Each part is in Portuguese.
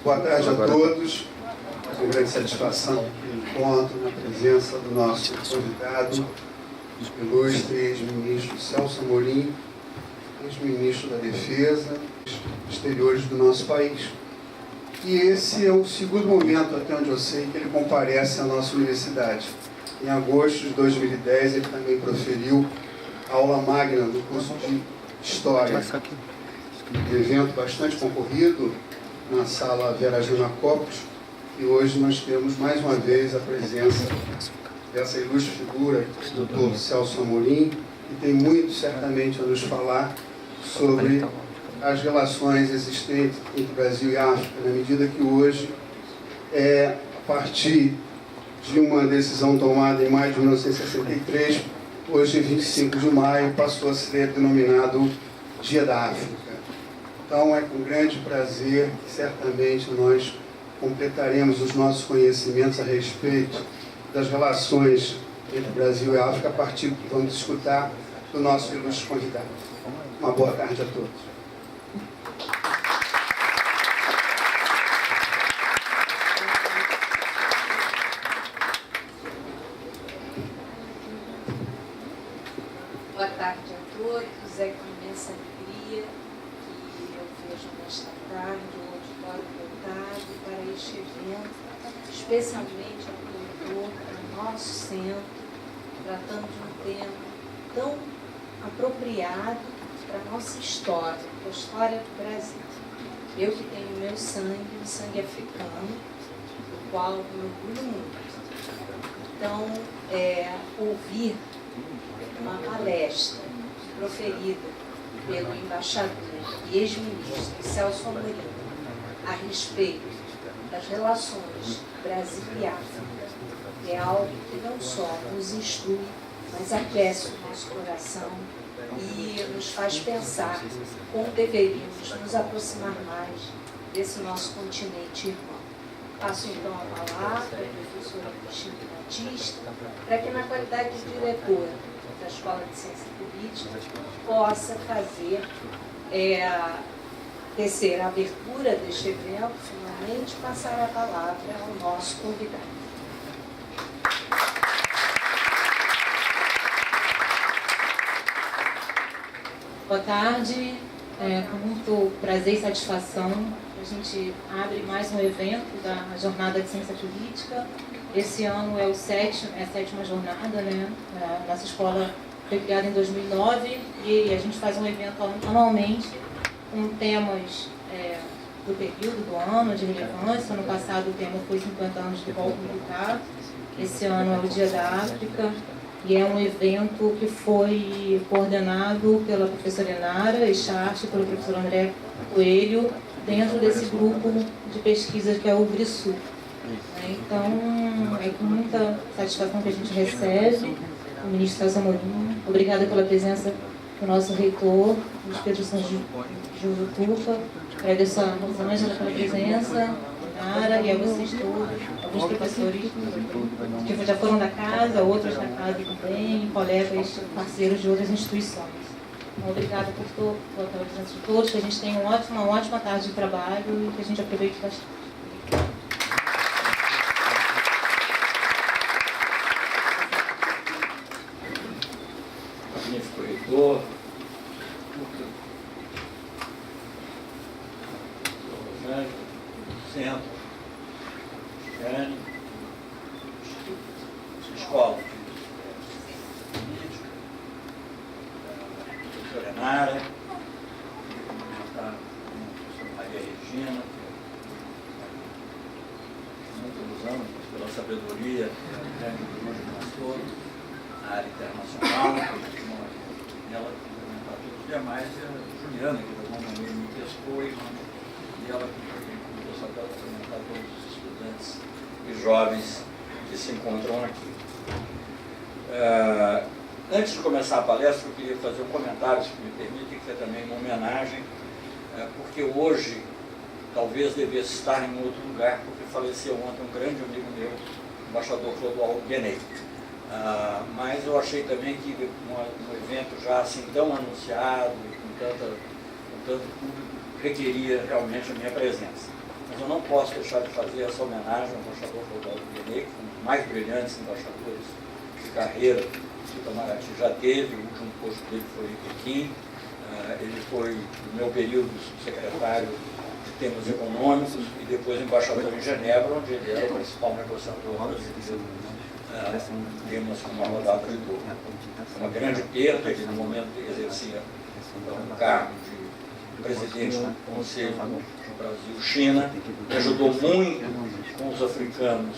Boa tarde a todos. Com grande satisfação que encontro na presença do nosso convidado, ilustre ex-ministro Celso Amorim, ex-ministro da Defesa, exteriores do nosso país. E esse é o segundo momento, até onde eu sei, que ele comparece à nossa universidade. Em agosto de 2010, ele também proferiu a aula magna do curso de História. Um evento bastante concorrido na sala Vera Gina Copos, e hoje nós temos mais uma vez a presença dessa ilustre figura, o Dr. Celso Amorim, que tem muito certamente a nos falar sobre as relações existentes entre Brasil e África, na medida que hoje, a partir de uma decisão tomada em maio de 1963, hoje, 25 de maio, passou a ser denominado Dia da África. Então, é com grande prazer que certamente nós completaremos os nossos conhecimentos a respeito das relações entre Brasil e África a partir do que vamos escutar do nosso ilustre convidado. Uma boa tarde a todos. Boa tarde a todos, é com imensa alegria que eu vejo nesta tarde o auditório voltado para este evento, especialmente acolhedor para o nosso centro, tratando de um tema tão apropriado para a nossa história, para a história do Brasil. Eu que tenho meu sangue, um sangue africano, do qual eu me orgulho muito. Então, ouvir uma palestra proferida pelo embaixador e ex-ministro Celso Amorim a respeito das relações Brasil e África é algo que não só nos instrui, mas aquece o nosso coração e nos faz pensar como deveríamos nos aproximar mais desse nosso continente irmão. Passo então a palavra à professora Cristina Batista, para que na qualidade de diretora da Escola de Ciência Política possa fazer tecer a abertura deste evento, finalmente passar a palavra ao nosso convidado. Boa tarde, com muito prazer e satisfação, a gente abre mais um evento da Jornada de Ciência Política. Esse ano é a sétima jornada, né? A nossa escola foi criada em 2009 e a gente faz um evento anualmente com temas do período do ano, de relevância. Ano passado o tema foi 50 anos do golpe militar, esse ano é o Dia da África e é um evento que foi coordenado pela professora Enara Echarte e pelo professor André Coelho, dentro desse grupo de pesquisa que é o GRISU. Então, é com muita satisfação que a gente recebe o ministro Celso Amorim. Obrigada pela presença do nosso reitor, Luiz Pedro Santos Jurutupa. Agradeço a Rosângela pela presença, a Nara e a vocês todos, alguns professores que já foram da casa, outros da casa também, colegas, parceiros de outras instituições. Então, obrigada pela presença de todos, que a gente tenha uma ótima tarde de trabalho e que a gente aproveite bastante. Corretor, Rosângela, Centro, Jane, Escola Política, professora Nara, a professora Maria Regina, muitos anos pela sabedoria de nós todos, na área internacional, ela complementar todos os demais, e a Juliana, que de alguma maneira me testou, e ela começou a complementar todos os estudantes e jovens que se encontram aqui. Antes de começar a palestra, eu queria fazer um comentário, se me permite, que é também uma homenagem, porque hoje talvez devesse estar em outro lugar, porque faleceu ontem um grande amigo meu, o embaixador Clodoaldo Guenei. Mas eu achei também que um evento já assim tão anunciado e com tanto público requeria realmente a minha presença. mas eu não posso deixar de fazer essa homenagem ao embaixador Rodolfo Benet, que foi um dos mais brilhantes embaixadores de carreira que o Itamaraty já teve. O último posto dele foi em Pequim. Ele foi, no meu período, secretário de temas econômicos e depois embaixador em Genebra, onde ele era o principal negociador brasileiro, temas como a rodada de Doha. É uma grande perda, ele no momento exercia um cargo de presidente do Conselho Brasil-China, me ajudou muito com os africanos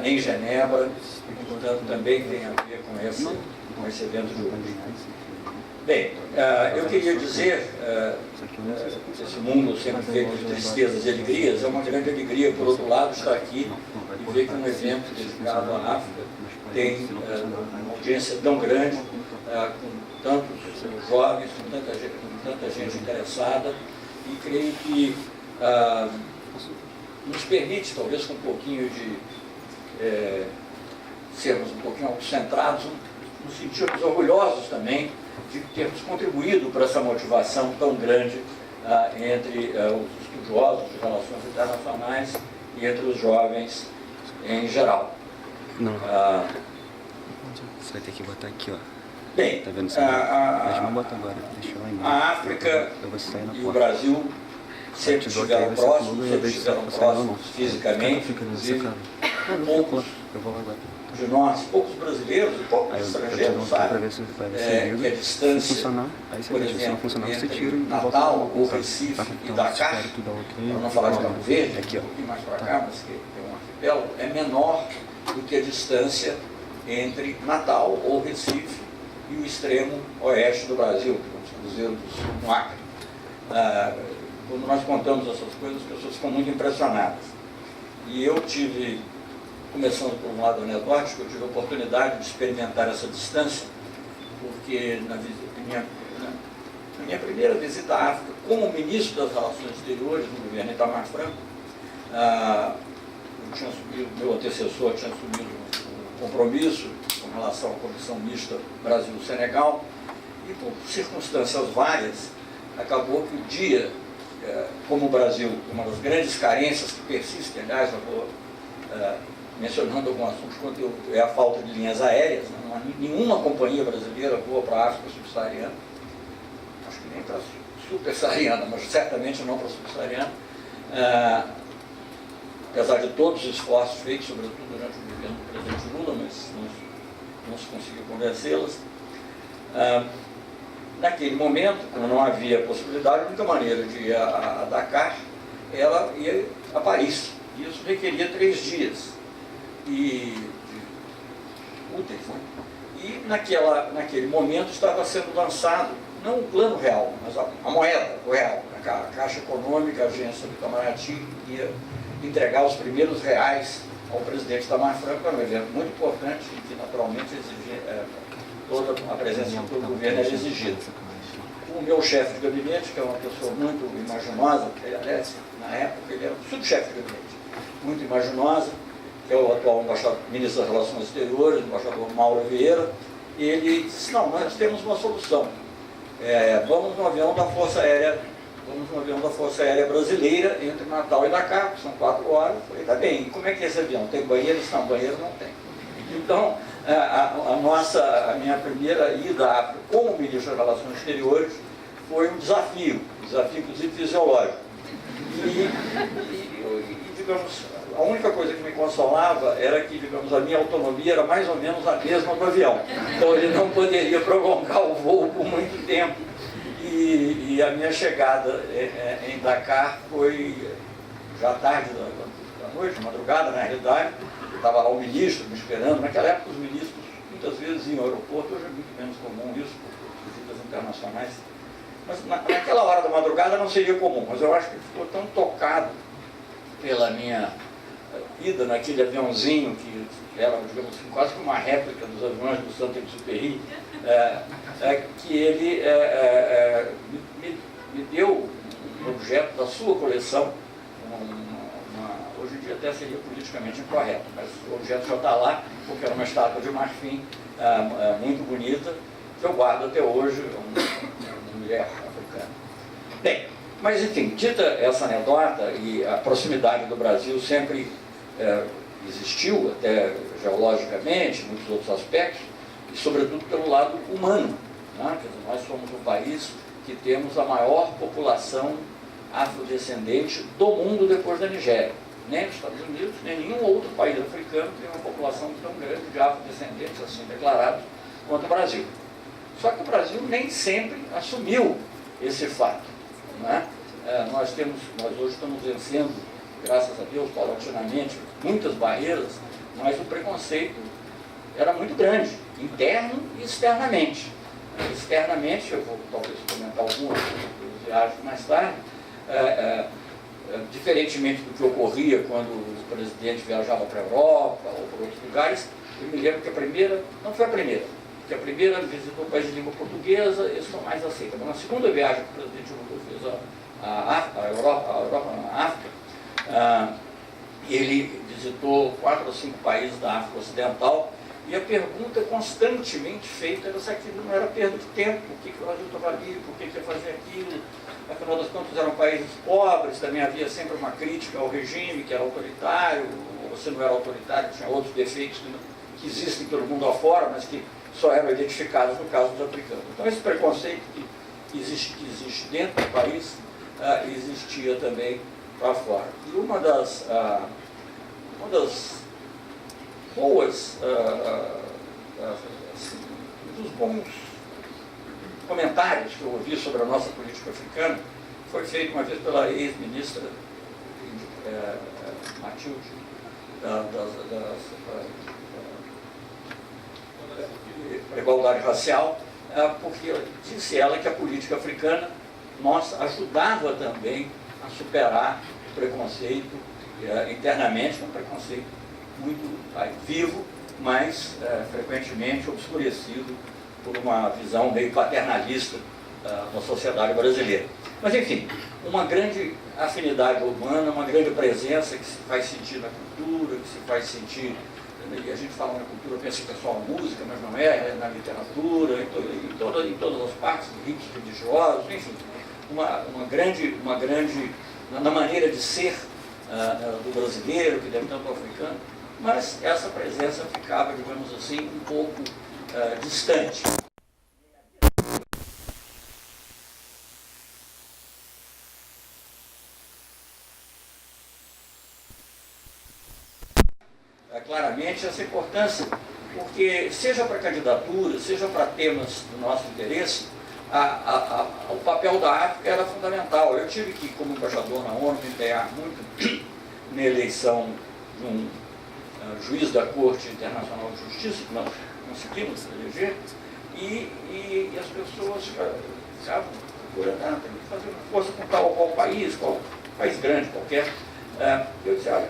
em Genebra, e portanto também tem a ver com esse evento de hoje. Bem, eu queria dizer, esse mundo sempre feito de tristezas e alegrias, é uma grande alegria, por outro lado, estar aqui e ver que um evento dedicado à África tem uma audiência tão grande, com tantos jovens, com tanta gente interessada, e creio que nos permite, talvez com um pouquinho de sermos um pouquinho autocentrados, nos sentirmos orgulhosos também de termos contribuído para essa motivação tão grande entre os estudiosos de relações internacionais e entre os jovens em geral. Não. Você vai ter que botar aqui, ó. Bem, tá vendo? Mas não bota agora, deixa lá embaixo. A África e o Brasil sempre estiveram próximos fisicamente, inclusive poucos de nós, poucos brasileiros e poucos estrangeiros sabem que a distância, por exemplo, entre Natal ou Recife e Dakar, para não falar de Cabo Verde, aqui, um pouquinho mais para cá, mas que é um arquipélago, é menor do que a distância entre Natal ou Recife e o extremo oeste do Brasil, os cruzeiros do Acre. Quando nós contamos essas coisas, as pessoas ficam muito impressionadas. E eu tive, começando por um lado anedótico, eu tive a oportunidade de experimentar essa distância, porque na minha primeira visita à África, como ministro das Relações Exteriores no governo Itamar Franco, meu antecessor tinha assumido um compromisso com relação à Comissão Mista Brasil-Senegal, e por circunstâncias várias, acabou que o dia, como o Brasil, uma das grandes carências que persistem, aliás, eu vou mencionando algum assunto quanto é a falta de linhas aéreas, né? Não há nenhuma companhia brasileira voa para a África subsaariana, acho que nem para a subsaariana, mas certamente não para a subsaariana, apesar de todos os esforços feitos, sobretudo durante o governo do presidente Lula, mas não se conseguiu convencê-las. Naquele momento, como não havia possibilidade, a única maneira de ir a Dakar era ir a Paris. Isso requeria 3 dias úteis, né? E naquele momento estava sendo lançado, não o plano real, mas a moeda, o real. A Caixa Econômica, a agência do Itamaraty, ia entregar os primeiros reais ao presidente Itamar Franco. Era um evento muito importante e que naturalmente exigia, toda a presença de todo o governo era exigida. O meu chefe de gabinete, que é uma pessoa muito imaginosa, que aliás, na época ele era o subchefe de gabinete, muito imaginosa, que é o atual ministro das Relações Exteriores, o embaixador Mauro Vieira, e ele disse, não, nós temos uma solução. Vamos no avião da Força Aérea Brasileira entre Natal e Dakar, que são 4 horas. Eu falei, tá bem, e como é que é esse avião? Tem banheiro? Não, banheiro não tem. Então, a minha primeira ida à África como ministro das Relações Exteriores foi um desafio inclusive fisiológico. E digamos, a única coisa que me consolava era que, digamos, a minha autonomia era mais ou menos a mesma do avião. Então ele não poderia prolongar o voo por muito tempo. E a minha chegada em Dakar foi já tarde da noite, madrugada na realidade. Estava lá o ministro me esperando. Naquela época os ministros muitas vezes iam ao aeroporto, hoje é muito menos comum isso, por visitas internacionais. Mas naquela hora da madrugada não seria comum, mas eu acho que ele ficou tão tocado pela minha ida naquele aviãozinho que era, digamos assim, quase que uma réplica dos aviões do Saint-Exupéry, que ele me deu um objeto da sua coleção, hoje em dia até seria politicamente incorreto, mas o objeto já está lá, porque era uma estátua de marfim muito bonita, que eu guardo até hoje, uma mulher africana. Bem, Mas, enfim, dita essa anedota, e a proximidade do Brasil sempre existiu, até geologicamente, em muitos outros aspectos, e sobretudo pelo lado humano. Né? Quer dizer, nós somos um país que temos a maior população afrodescendente do mundo depois da Nigéria. Nem os Estados Unidos, nem nenhum outro país africano tem uma população tão grande de afrodescendentes assim declarados quanto o Brasil. Só que o Brasil nem sempre assumiu esse fato. Né? Nós hoje estamos vencendo, graças a Deus, paulatinamente, muitas barreiras, mas o preconceito era muito grande, interno e externamente. Externamente, eu vou talvez comentar algumas que eu acho mais tarde, diferentemente do que ocorria quando o presidente viajava para a Europa ou para outros lugares, eu me lembro que a primeira, não foi a primeira, porque a primeira visitou o país de língua portuguesa, isso foi mais aceito. Mas na segunda viagem que o presidente Lula fez a Europa, a África, ele visitou 4 ou 5 países da África Ocidental, e a pergunta constantemente feita era se aquilo não era perda de tempo, por que o Brasil estava ali, por que ia fazer aquilo. Afinal das contas eram países pobres, também havia sempre uma crítica ao regime, que era autoritário, ou se não era autoritário, tinha outros defeitos que existem pelo mundo afora, mas que só eram identificados no caso dos africanos. Então esse preconceito que existe dentro do país, existia também para fora. E uma das boas, dos bons comentários que eu ouvi sobre a nossa política africana foi feito uma vez pela ex-ministra Matilde da igualdade racial, porque disse ela que a política africana ajudava também a superar o preconceito internamente, um preconceito muito vivo, mas frequentemente obscurecido por uma visão meio paternalista da sociedade brasileira. Mas, enfim, uma grande afinidade humana, uma grande presença que se faz sentir na cultura, que se faz sentir, e a gente fala na cultura, pensa que é só a música, mas não é na literatura, em todas as partes, ritos religiosos, enfim, uma grande, na maneira de ser do brasileiro, que deve tanto africano, mas essa presença ficava, digamos assim, um pouco distante. Claramente essa importância, porque seja para candidatura, seja para temas do nosso interesse, o papel da África era fundamental. Eu tive que, como embaixador na ONU, me empenhar muito na eleição de um juiz da Corte Internacional de Justiça, que nós conseguimos eleger, e as pessoas ficavam procurando, tem que fazer uma força com tal ou qual país grande qualquer. Eu disse, olha,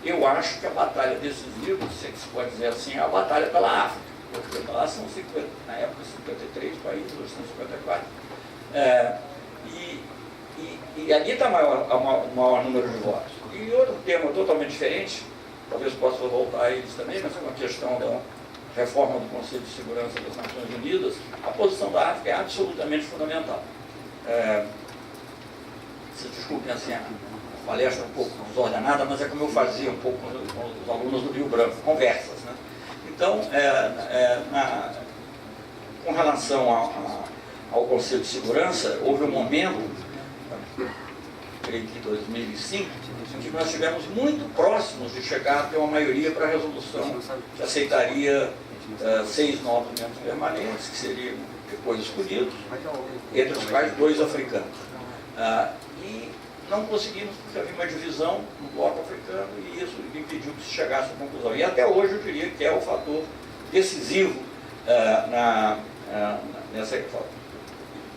eu acho que a batalha decisiva, se se pode dizer assim, é a batalha pela África, porque lá são 50, na época 53 países, hoje são 54. E ali está o maior número de votos. E outro tema totalmente diferente, talvez possa voltar a eles também, mas é uma questão da reforma do Conselho de Segurança das Nações Unidas. A posição da África é absolutamente fundamental. Vocês desculpem assim, a palestra um pouco desordenada, mas é como eu fazia um pouco com os alunos do Rio Branco, conversas. Né? Então, com relação ao Conselho de Segurança, houve um momento, creio que em 2005, em que nós estivemos muito próximos de chegar a ter uma maioria para a resolução que aceitaria 6 novos membros permanentes, que seriam depois escolhidos, entre os quais 2 africanos. E não conseguimos, porque havia uma divisão no bloco africano e isso impediu que se chegasse à conclusão. E até hoje eu diria que é o fator decisivo nessa.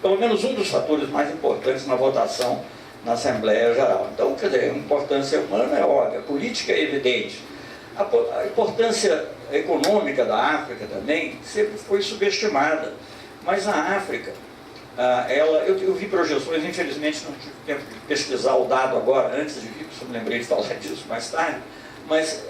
Pelo menos um dos fatores mais importantes na votação na Assembleia Geral. Então, quer dizer, a importância humana é óbvia, a política é evidente. A importância econômica da África também sempre foi subestimada. Mas a África, eu vi projeções, infelizmente não tive tempo de pesquisar o dado agora, antes de vir, porque eu me lembrei de falar disso mais tarde, mas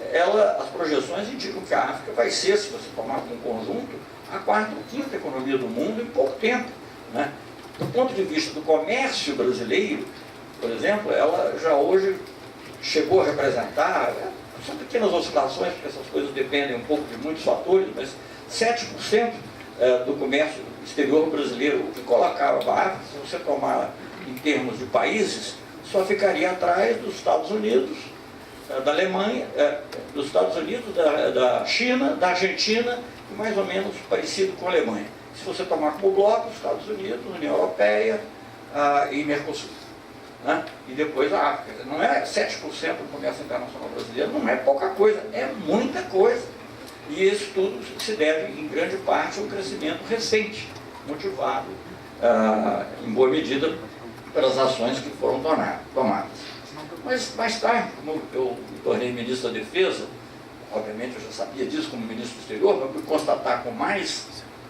as projeções indicam que a África vai ser, se você tomar como conjunto, a 4ª ou 5ª economia do mundo em pouco tempo. Né? Do ponto de vista do comércio brasileiro, por exemplo, ela já hoje chegou a representar, são pequenas oscilações, porque essas coisas dependem um pouco de muitos fatores, mas 7% do comércio exterior brasileiro, o que colocava a África, se você tomar em termos de países, só ficaria atrás dos Estados Unidos, da Alemanha, dos Estados Unidos, da China, da Argentina, e mais ou menos parecido com a Alemanha. Se você tomar como bloco, Estados Unidos, União Europeia e Mercosul. Né? E depois a África. Não é 7% do comércio internacional brasileiro, não é pouca coisa, é muita coisa. E isso tudo se deve, em grande parte, ao crescimento recente, motivado, em boa medida, pelas ações que foram tomadas. Mas, mais tarde, como eu me tornei ministro da Defesa, obviamente eu já sabia disso como ministro do Exterior, mas fui constatar com mais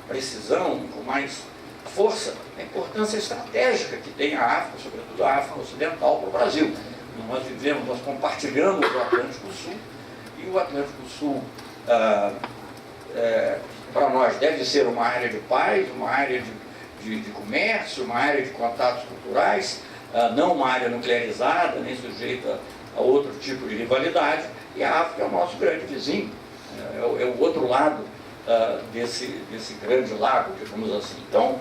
precisão, com mais força, a importância estratégica que tem a África, sobretudo a África Ocidental, para o Brasil. Nós compartilhamos o Atlântico Sul, e o Atlântico Sul, para nós, deve ser uma área de paz, uma área de comércio, uma área de contatos culturais, não uma área nuclearizada, nem sujeita a outro tipo de rivalidade, e a África é o nosso grande vizinho, é o outro lado desse grande lago, digamos assim. Então,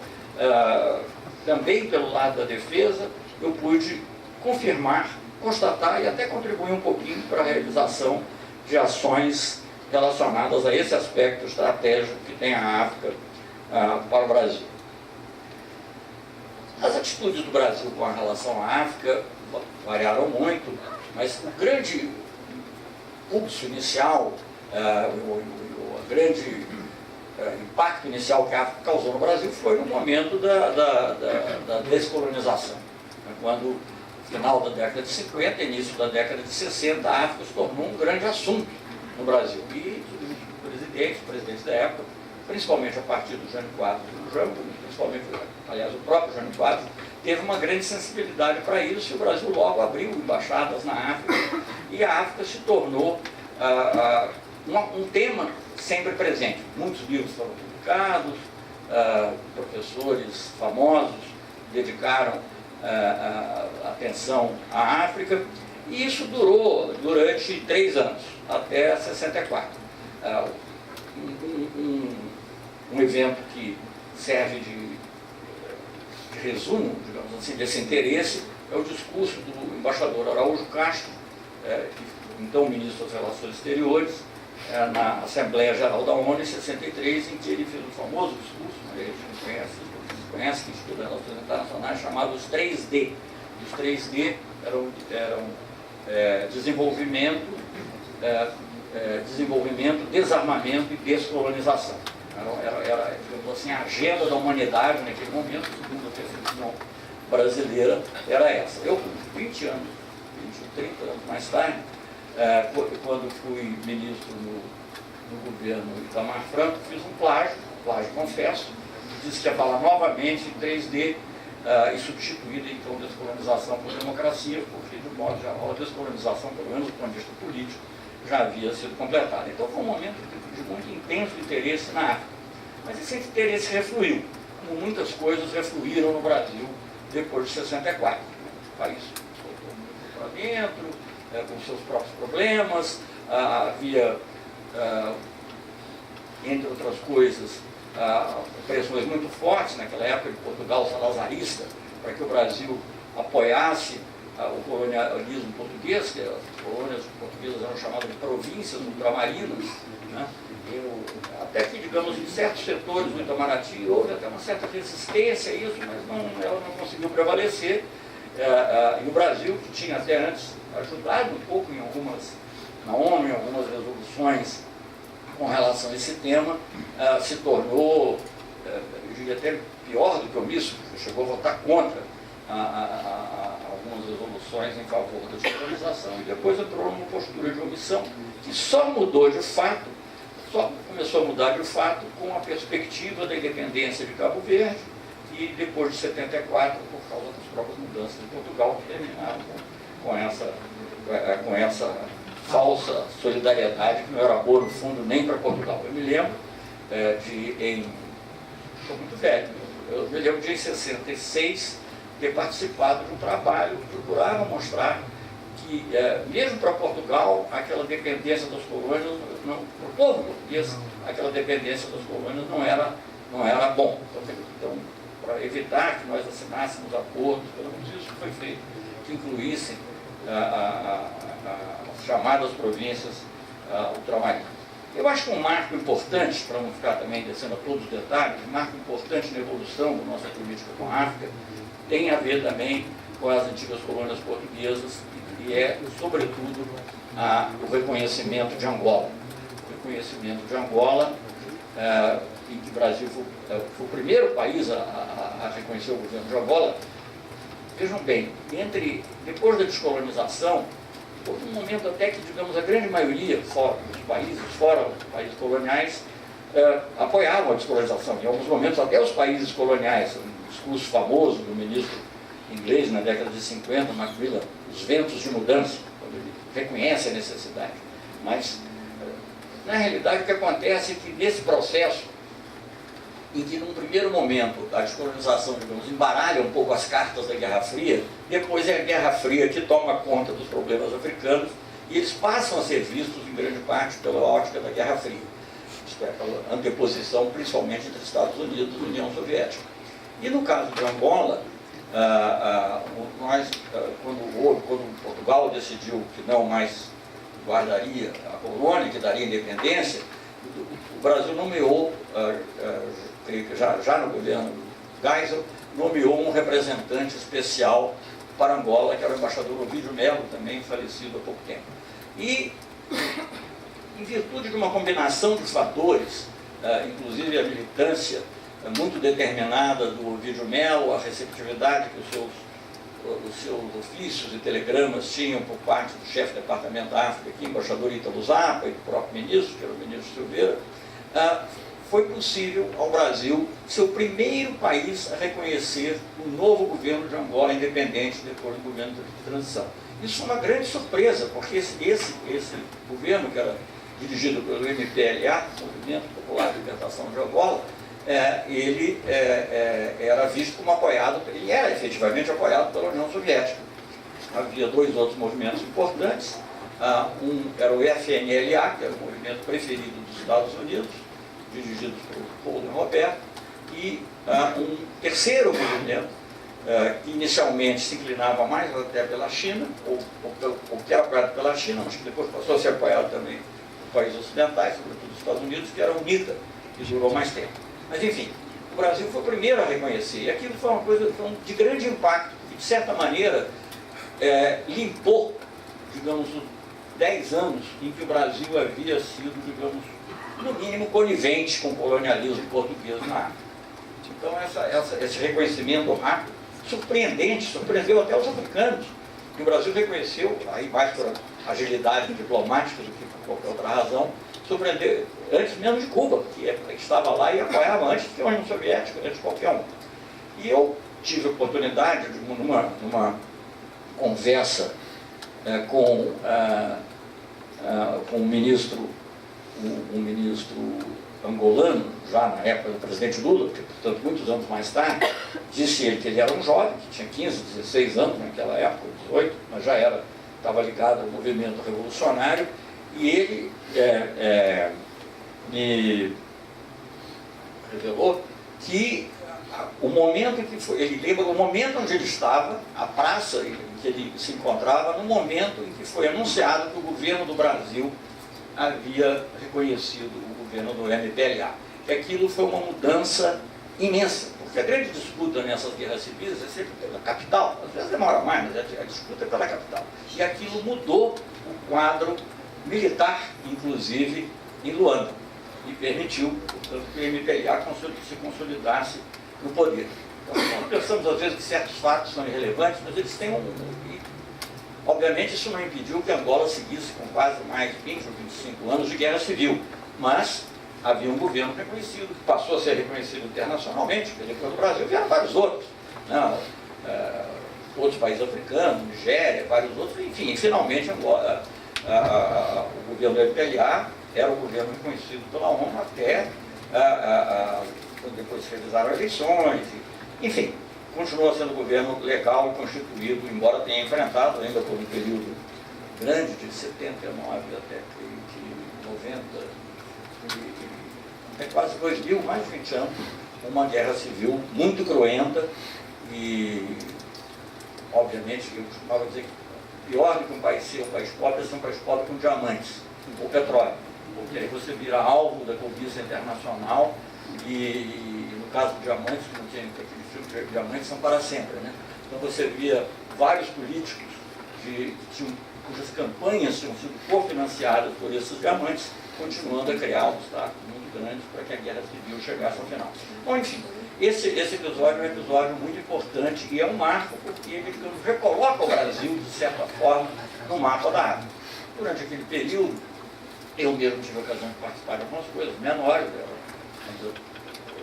também pelo lado da defesa, eu pude confirmar, constatar e até contribuir um pouquinho para a realização de ações relacionadas a esse aspecto estratégico que tem a África para o Brasil. As atitudes do Brasil com relação à África variaram muito, mas o grande pulso inicial, o grande impacto inicial que a África causou no Brasil foi no momento da descolonização. Quando, no final da década de 50, início da década de 60, a África se tornou um grande assunto no Brasil. E os presidentes da época, principalmente a partir do Jânio Quadros e do Jango, principalmente, aliás, o próprio Jânio Quadros, teve uma grande sensibilidade para isso, e o Brasil logo abriu embaixadas na África, e a África se tornou um tema sempre presente. Muitos livros foram publicados, professores famosos dedicaram atenção à África, e isso durou durante 3 anos, até 64. Um evento que serve de resumo, digamos assim, desse interesse, é o discurso do embaixador Araújo Castro, então ministro das Relações Exteriores, na Assembleia Geral da ONU em 63, em que ele fez um famoso discurso, a gente conhece, que estuda relações internacionais, chamado os 3D. Os 3D eram desenvolvimento, desarmamento e descolonização. Era, digamos assim, a agenda da humanidade naquele momento, segundo a definição brasileira, era essa. Eu, com 20 anos, 30 anos mais tarde, quando fui ministro no governo Itamar Franco, fiz um plágio, confesso, disse que ia falar novamente em 3D e substituída então descolonização por democracia, porque de modo geral a descolonização, pelo menos do ponto de vista político, já havia sido completada. Então foi um momento de muito intenso interesse na África. Mas esse interesse refluiu, como muitas coisas refluíram no Brasil depois de 64. O país voltou muito para dentro, com seus próprios problemas, havia, entre outras coisas, pressões muito fortes naquela época de Portugal salazarista, para que o Brasil apoiasse o colonialismo português, que as colônias portuguesas eram chamadas de províncias ultramarinas, né? Até que, digamos, em certos setores do Itamaraty houve até uma certa resistência a isso, mas ela não conseguiu prevalecer. E o Brasil, que tinha até antes ajudado um pouco na ONU, em algumas resoluções com relação a esse tema, se tornou, eu diria até pior do que omisso, chegou a votar contra algumas resoluções em favor da descolonização e depois entrou numa postura de omissão que só mudou de fato, só começou a mudar de fato com a perspectiva da independência de Cabo Verde e depois de 74, por causa das próprias mudanças em Portugal, que terminaram com essa falsa solidariedade que não era boa no fundo nem para Portugal. Eu me lembro estou muito velho, Eu me lembro de, em 66, ter participado de um trabalho que procurava mostrar que, mesmo para Portugal, aquela dependência das colônias, para o povo português, aquela dependência das colônias não era bom. Então, para evitar que nós assinássemos acordos, pelo menos isso foi feito, que incluíssem as chamadas províncias ultramarinas. Eu acho que um marco importante, para não ficar também descendo a todos os detalhes, um marco importante na evolução da nossa política com a África tem a ver também com as antigas colônias portuguesas e é, sobretudo, o reconhecimento de Angola. O reconhecimento de Angola, em que o Brasil foi o primeiro país a reconhecer o governo de Angola. Vejam bem, depois da descolonização, houve um momento até que, digamos, a grande maioria fora os países coloniais, apoiavam a descolonização. Em alguns momentos, até os países coloniais, um discurso famoso do ministro inglês na década de 50, Macmillan, os ventos de mudança, quando ele reconhece a necessidade. Mas, na realidade, o que acontece é que nesse processo, em que num primeiro momento a descolonização, digamos, embaralha um pouco as cartas da Guerra Fria, depois é a Guerra Fria que toma conta dos problemas africanos e eles passam a ser vistos em grande parte pela ótica da Guerra Fria. Isto é, pela anteposição principalmente entre Estados Unidos e União Soviética. E no caso de Angola, quando Portugal decidiu que não mais guardaria a colônia, que daria independência, o Brasil nomeou, já no governo Geisel, nomeou um representante especial para Angola, que era o embaixador Ovidio Melo, também falecido há pouco tempo. E, em virtude de uma combinação de fatores, inclusive a militância muito determinada do Ovidio Melo, a receptividade que os seus ofícios e telegramas tinham por parte do chefe do Departamento da África, aqui, embaixador Ítalo Zapa, e do próprio ministro, que era o ministro Silveira, foi possível ao Brasil ser o primeiro país a reconhecer o novo governo de Angola independente depois do governo de transição. Isso foi uma grande surpresa, porque esse governo, que era dirigido pelo MPLA, Movimento Popular de Libertação de Angola, ele era visto como apoiado, ele era efetivamente apoiado pela União Soviética. Havia dois outros movimentos importantes, um era o FNLA, que era o movimento preferido dos Estados Unidos, dirigido por Paulo Roberto, e um terceiro movimento, que inicialmente se inclinava mais até pela China, ou que era apoiado pela China, mas que depois passou a ser apoiado também por países ocidentais, sobretudo os Estados Unidos, que era a UNITA, que durou mais tempo. Mas, enfim, o Brasil foi o primeiro a reconhecer. E aquilo foi uma coisa de grande impacto, que, de certa maneira, limpou, digamos, os 10 anos em que o Brasil havia sido, digamos, no mínimo conivente com o colonialismo português na África. Então, esse reconhecimento rápido, surpreendente, surpreendeu até os africanos, que o Brasil reconheceu, aí mais por agilidade diplomática do que por qualquer outra razão, surpreendeu antes mesmo de Cuba, que estava lá e apoiava antes que a União Soviética, antes de qualquer um. E eu tive a oportunidade, numa conversa com um ministro angolano, já na época do presidente Lula, que, portanto, muitos anos mais tarde, disse ele que ele era um jovem, que tinha 15, 16 anos naquela época, 18, mas já estava ligado ao movimento revolucionário, e ele me revelou que o momento em que ele lembra o momento onde ele estava, a praça em que ele se encontrava, no momento em que foi anunciado que o governo do Brasil havia reconhecido o governo do MPLA. Que aquilo foi uma mudança imensa, porque a grande disputa nessas guerras civis é sempre pela capital, às vezes demora mais, mas a disputa é pela capital. E aquilo mudou o quadro militar, inclusive, em Luanda, e permitiu, portanto, que o MPLA se consolidasse no poder. Então, nós pensamos, às vezes, que certos fatos são irrelevantes, mas eles têm obviamente, isso não impediu que Angola seguisse com quase mais de 20 ou 25 anos de guerra civil, mas havia um governo reconhecido, que passou a ser reconhecido internacionalmente, porque depois do Brasil vieram vários outros, outros países africanos, Nigéria, vários outros, enfim, finalmente Angola, o governo do MPLA era o governo reconhecido pela ONU até depois realizaram eleições, enfim, continuou sendo governo legal e constituído, embora tenha enfrentado ainda por um período grande, de 79 até 90, até quase 2000, mais de 20 anos, uma guerra civil muito cruenta e, obviamente, eu costumava dizer que pior do que um país ser um país pobre é ser um país pobre com diamantes, com petróleo, porque aí você vira alvo da cobiça internacional e no caso de diamantes, como tinha aquele filme, diamantes são para sempre, né? Então você via vários políticos cujas campanhas tinham sido cofinanciadas por esses diamantes, continuando a criar obstáculos muito grandes para que a guerra civil chegasse ao final. Bom, enfim, esse episódio é um episódio muito importante e é um marco porque ele, digamos, recoloca o Brasil, de certa forma, no mapa da África. Durante aquele período, eu mesmo tive a ocasião de participar de algumas coisas menores,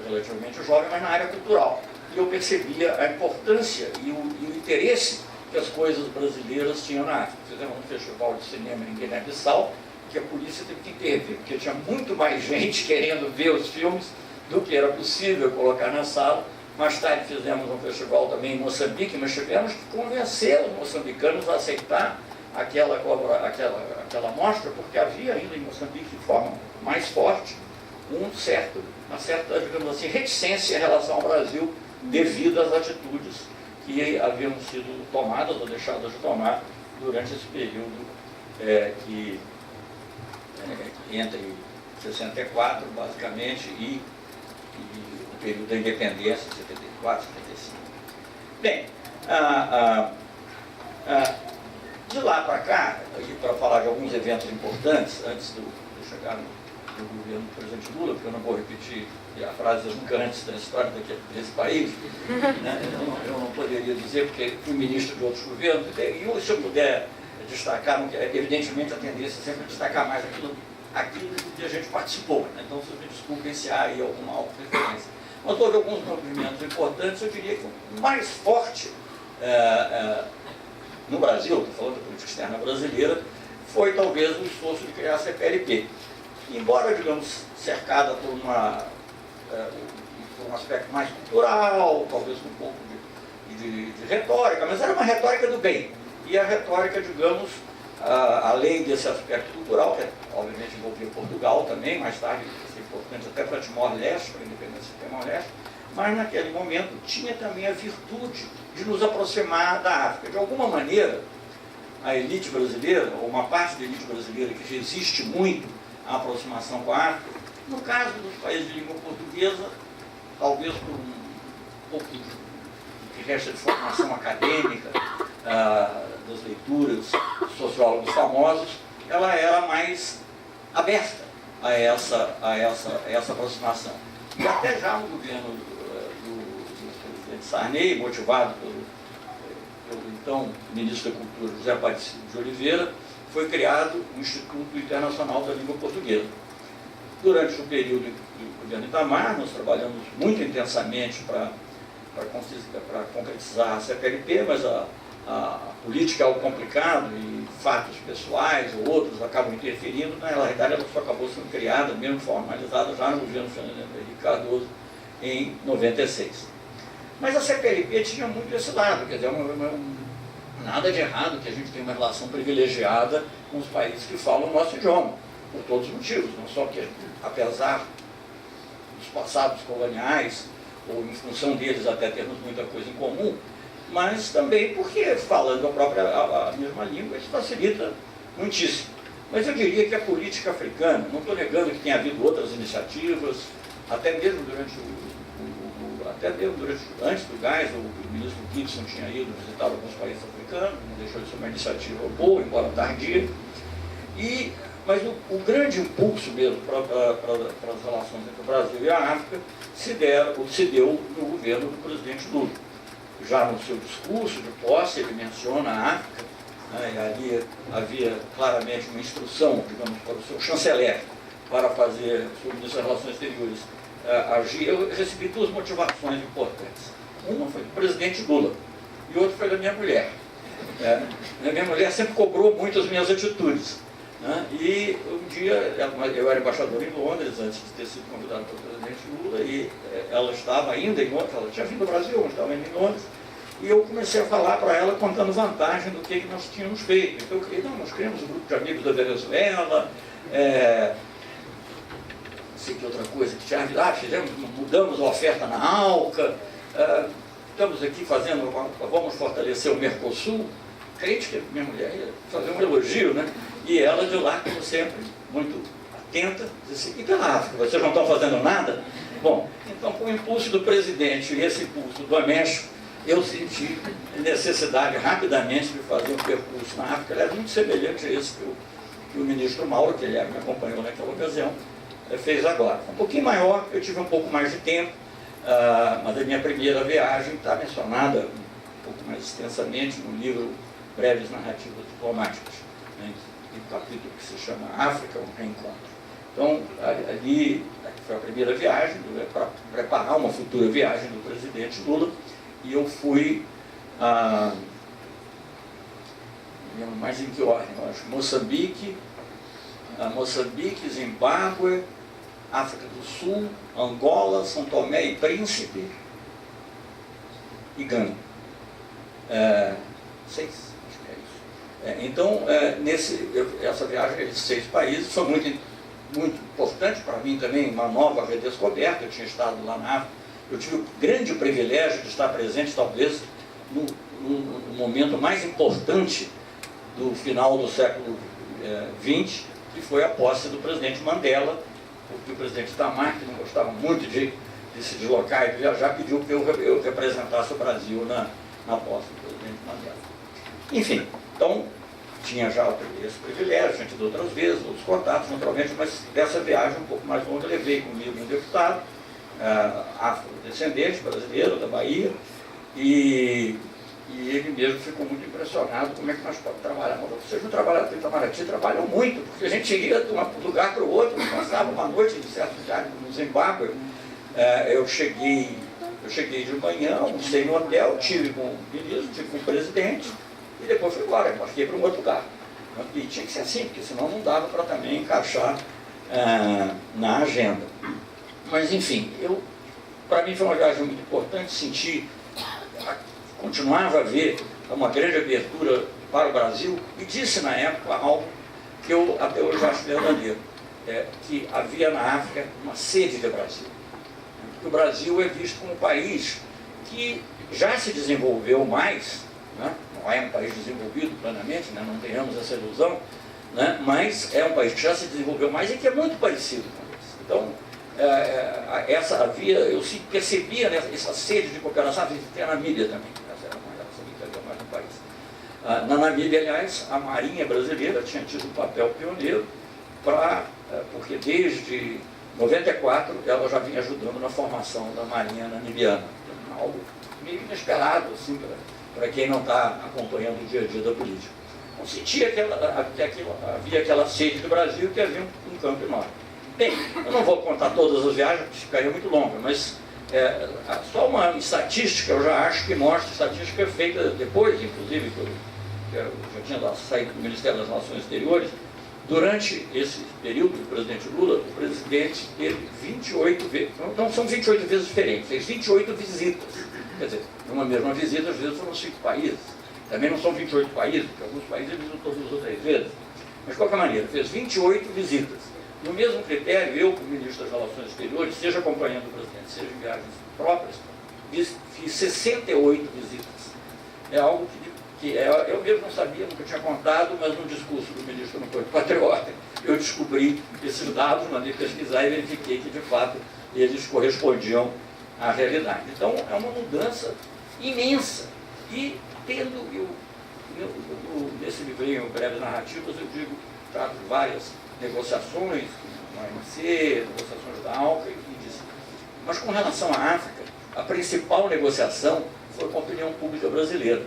relativamente jovem, mas na área cultural. E eu percebia a importância e o interesse que as coisas brasileiras tinham na África. Fizemos um festival de cinema em Guiné-Bissau, que a polícia teve que intervir, porque tinha muito mais gente querendo ver os filmes do que era possível colocar na sala. Mais tarde fizemos um festival também em Moçambique, mas tivemos que convencer os moçambicanos a aceitar aquela mostra, porque havia ainda em Moçambique, de forma mais forte, uma certa, digamos assim, reticência em relação ao Brasil devido às atitudes que haviam sido tomadas ou deixadas de tomar durante esse período entre 64, basicamente, e o período da independência, 74, 75. Bem, de lá para cá, para falar de alguns eventos importantes, antes de chegar no governo do presidente Lula, porque eu não vou repetir a frase nunca antes da história desse país, né? Eu não poderia dizer, porque fui ministro de outros governos, e se eu puder destacar, evidentemente a tendência é sempre destacar mais aquilo que a gente participou, né? Então se me desculpem se há aí alguma auto-referência. Mas houve alguns movimentos importantes, eu diria que o mais forte no Brasil, estou falando da política externa brasileira, foi talvez o esforço de criar a CPLP. Embora, digamos, cercada por um aspecto mais cultural, talvez com um pouco de retórica, mas era uma retórica do bem. E a retórica, digamos, além desse aspecto cultural, que obviamente envolvia Portugal também, mais tarde isso é importante até para Timor-Leste, para a independência de Timor-Leste, mas naquele momento tinha também a virtude de nos aproximar da África. De alguma maneira, a elite brasileira, ou uma parte da elite brasileira que resiste muito à aproximação com a África, no caso dos países de língua portuguesa, talvez por um pouco do que resta de formação acadêmica, das leituras dos sociólogos famosos, ela era mais aberta a essa aproximação. E até já no governo do presidente Sarney, motivado pelo então ministro da Cultura José Aparecido de Oliveira, foi criado o Instituto Internacional da Língua Portuguesa. Durante o período do governo Itamar, nós trabalhamos muito intensamente para concretizar a CPLP, mas a política é algo complicado e fatos pessoais ou outros acabam interferindo. Na realidade, ela só acabou sendo criada, mesmo formalizada, já no governo Fernando Henrique Cardoso, em 96. Mas a CPLP tinha muito esse lado, quer dizer, nada de errado que a gente tenha uma relação privilegiada com os países que falam o nosso idioma, por todos os motivos, não só que, apesar dos passados coloniais, ou em função deles até termos muita coisa em comum, mas também porque, falando a mesma língua, isso facilita muitíssimo. Mas eu diria que a política africana, não estou negando que tenha havido outras iniciativas, até mesmo antes do GAES, o ministro Gibson tinha ido visitar alguns países africanos, não deixou de ser uma iniciativa boa, embora tardia. Mas o grande impulso mesmo para as relações entre o Brasil e a África se deu no governo do presidente Lula. Já no seu discurso de posse, ele menciona a África, né, e ali havia claramente uma instrução, digamos, para o seu chanceler, para fazer, o seu ministro das Relações Exteriores, agir. Eu recebi duas motivações importantes. Uma foi do presidente Lula e outra foi da minha mulher. A minha mulher sempre cobrou muito as minhas atitudes. né? E um dia, eu era embaixador em Londres, antes de ter sido convidado pelo presidente Lula, e ela estava ainda em Londres, ela tinha vindo do Brasil, mas estava ainda em Londres, e eu comecei a falar para ela, contando vantagem do que nós tínhamos feito. Então eu falei, não, nós criamos um grupo de amigos da Venezuela, sei que outra coisa que tinha, mudamos a oferta na ALCA, estamos aqui fazendo, vamos fortalecer o Mercosul. Crente que minha mulher ia fazer um elogio, né? E ela de lá, como sempre, muito atenta, disse assim, e pela África, vocês não estão fazendo nada? Bom, então com o impulso do presidente e esse impulso do Américo, eu senti necessidade rapidamente de fazer um percurso na África, aliás, muito semelhante a esse que o ministro Mauro, que ele me acompanhou naquela ocasião, fez agora. Um pouquinho maior, eu tive um pouco mais de tempo, mas a minha primeira viagem está mencionada um pouco mais extensamente no livro Breves Narrativas Diplomáticas, né, um capítulo que se chama África, um Reencontro. Então, ali foi a primeira viagem, para preparar uma futura viagem do presidente Lula, e eu fui, mais em que ordem? Eu acho, Moçambique, Zimbábue, África do Sul, Angola, São Tomé e Príncipe e Gana. 6, acho que é isso. Então, essa viagem de 6 países foi muito importante para mim também, uma nova redescoberta. Eu tinha estado lá na África, eu tive o grande privilégio de estar presente, talvez, no momento mais importante do final do século XX, que foi a posse do presidente Mandela, porque o presidente Itamar, que não gostava muito de se deslocar e de viajar, pediu que eu representasse o Brasil na posse do presidente Mandela. Enfim, então, tinha já esse privilégio, tinha tido outras vezes, outros contatos, naturalmente, mas dessa viagem um pouco mais longa, eu levei comigo um deputado, afrodescendente, brasileiro, da Bahia, e ele mesmo ficou muito impressionado como é que nós podemos trabalhar. Vocês não trabalham aqui em Itamaraty, trabalham muito, porque a gente ia de um lugar para o outro, passava uma noite em certo lugar no Zimbábue. Eu cheguei de manhã, almocei no hotel, tive com o ministro, tive com o presidente, e depois fui embora, marquei para um outro lugar. E tinha que ser assim, porque senão não dava para também encaixar na agenda. Mas enfim, para mim foi uma viagem muito importante, continuava a ver uma grande abertura para o Brasil, e disse na época algo que eu até hoje acho verdadeiro, que havia na África uma sede de Brasil. Porque o Brasil é visto como um país que já se desenvolveu mais, né? Não é um país desenvolvido plenamente, né? Não tenhamos essa ilusão, né? Mas é um país que já se desenvolveu mais e que é muito parecido com isso. Então, eu percebia essa sede de cooperação, tem a Namíbia também, essa era mais um país. Na Namíbia, aliás, a Marinha brasileira tinha tido um papel pioneiro, porque desde 94 ela já vinha ajudando na formação da Marinha namibiana. Algo meio inesperado, assim, para quem não está acompanhando o dia a dia da política. Então, sentia que havia aquela sede do Brasil, que havia um campo enorme. Bem, eu não vou contar todas as viagens, porque ficaria muito longa, mas só uma estatística, eu já acho que mostra, estatística feita depois, inclusive, que eu já tinha saído do Ministério das Relações Exteriores. Durante esse período do presidente Lula, o presidente teve 28 vezes, então são 28 vezes diferentes, fez 28 visitas. Quer dizer, numa mesma visita, às vezes foram 5 países. Também não são 28 países, porque alguns países ele visitou 2 ou 3 vezes. Mas, de qualquer maneira, fez 28 visitas. No mesmo critério, eu, como ministro das Relações Exteriores, seja acompanhando o presidente, seja em viagens próprias, fiz 68 visitas. É algo que eu mesmo não sabia, nunca tinha contado, mas no discurso do ministro do Patriota, eu descobri esses dados, mandei pesquisar e verifiquei que, de fato, eles correspondiam à realidade. Então, é uma mudança imensa. E nesse livrinho, Breves Narrativas, eu digo, trato de várias negociações, no ANC, negociações da ALCA, e disse. Mas com relação à África, a principal negociação foi com a opinião pública brasileira.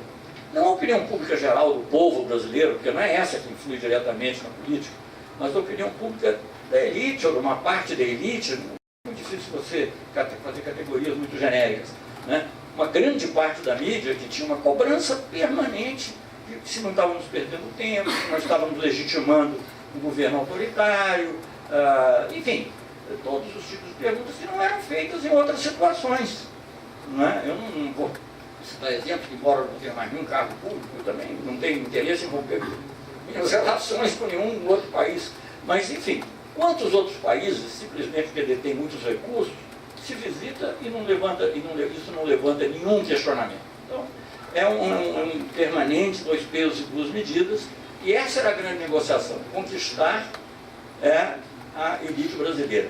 Não a opinião pública geral do povo brasileiro, porque não é essa que influi diretamente na política, mas a opinião pública da elite, ou de uma parte da elite. É muito difícil você fazer categorias muito genéricas, né? Uma grande parte da mídia que tinha uma cobrança permanente de se não estávamos perdendo tempo, se nós estávamos legitimando um governo autoritário, enfim, todos os tipos de perguntas que não eram feitas em outras situações. Não é? Eu não vou citar exemplos, que embora eu não tenha mais nenhum cargo público, eu também não tenho interesse em envolver minhas relações com nenhum outro país. Mas, enfim, quantos outros países, simplesmente porque detêm muitos recursos, se visita e não levanta, isso não levanta nenhum questionamento. Então, é um permanente 2 pesos e 2 medidas, e essa era a grande negociação, conquistar a elite brasileira.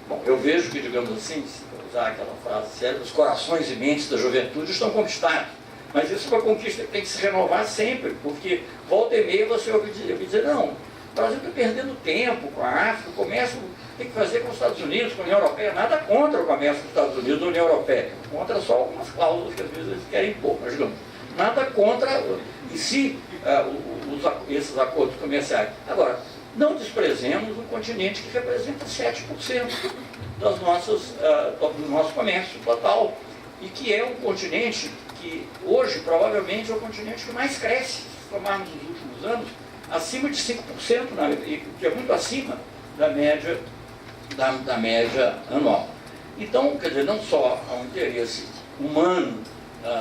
Bom, eu vejo que, digamos assim, se usar aquela frase séria, os corações e mentes da juventude estão conquistados. Mas isso é uma conquista que tem que se renovar sempre, porque volta e meia você ouve dizer, não, o Brasil está perdendo tempo com a África, o comércio tem que fazer com os Estados Unidos, com a União Europeia, nada contra o comércio dos Estados Unidos da União Europeia, contra só algumas cláusulas que às vezes eles querem impor, mas digamos, nada contra, e se esses acordos comerciais. Agora, não desprezemos um continente que representa 7% das do nosso comércio total, e que é um continente que hoje provavelmente é o continente que mais cresce, se tomarmos os últimos anos, acima de 5%, que é muito acima da média anual. Então, quer dizer, não só há um interesse humano,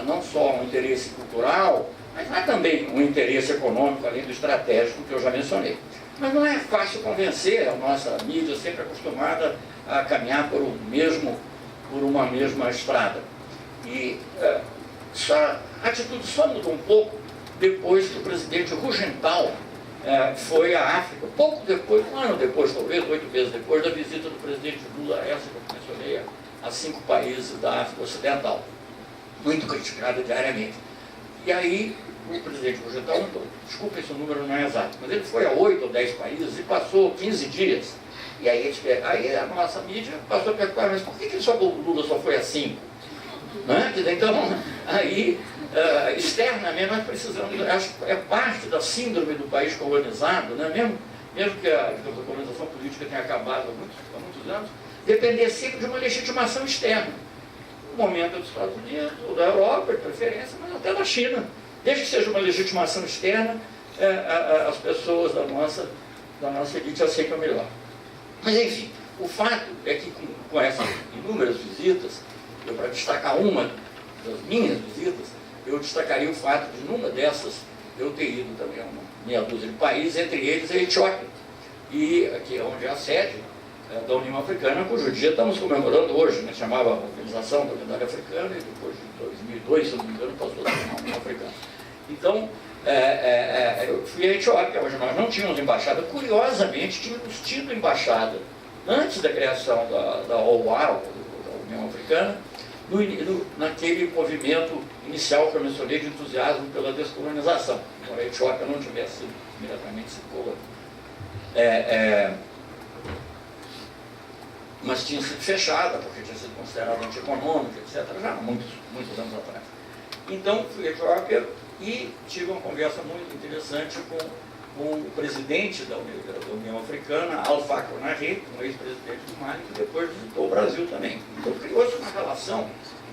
não só há um interesse cultural, mas há também um interesse econômico, além do estratégico que eu já mencionei. Mas não é fácil convencer a nossa mídia, sempre acostumada a caminhar por uma mesma estrada. E a atitude só mudou um pouco depois que o presidente Rugental foi à África, pouco depois, um ano depois, talvez 8 meses depois da visita do presidente Lula, essa que eu mencionei, a 5 países da África Ocidental, muito criticada diariamente. E aí o presidente Rugental, desculpa, esse número não é exato, mas ele foi a 8 ou 10 países e passou 15 dias. E aí a nossa mídia passou a perguntar, mas por que o Lula só foi a 5? Né? Então, aí, externamente, nós precisamos, acho que é parte da síndrome do país colonizado, né? mesmo que a colonização política tenha acabado há muitos anos, depender sempre de uma legitimação externa. No momento dos Estados Unidos, ou da Europa, de preferência, mas até da China. Desde que seja uma legitimação externa, as pessoas da nossa elite aceitam melhor. Mas, enfim, o fato é que com essas inúmeras visitas, para destacar uma das minhas visitas, eu destacaria o fato de, numa dessas, eu ter ido também a uma meia dúzia de países, entre eles a Etiópia, e aqui é onde é a sede da União Africana, cujo dia estamos comemorando hoje, né? Chamava a Organização da Unidade Africana, e depois de 2002, se eu não me engano, passou a chamar a União Africana. Então, eu fui à Etiópia, onde nós não tínhamos embaixada. Curiosamente, tínhamos tido embaixada antes da criação da OUA, da União Africana, naquele movimento inicial que eu mencionei de entusiasmo pela descolonização. Então, a Etiópia não tivesse sido imediatamente sido colônia. Mas tinha sido fechada, porque tinha sido considerada antieconômica, etc., já há muitos anos atrás. Então, fui à Etiópia e tive uma conversa muito interessante com o presidente da União Africana, Alpha Conde, um ex-presidente do Mali, que depois visitou o Brasil também. Então, criou-se uma relação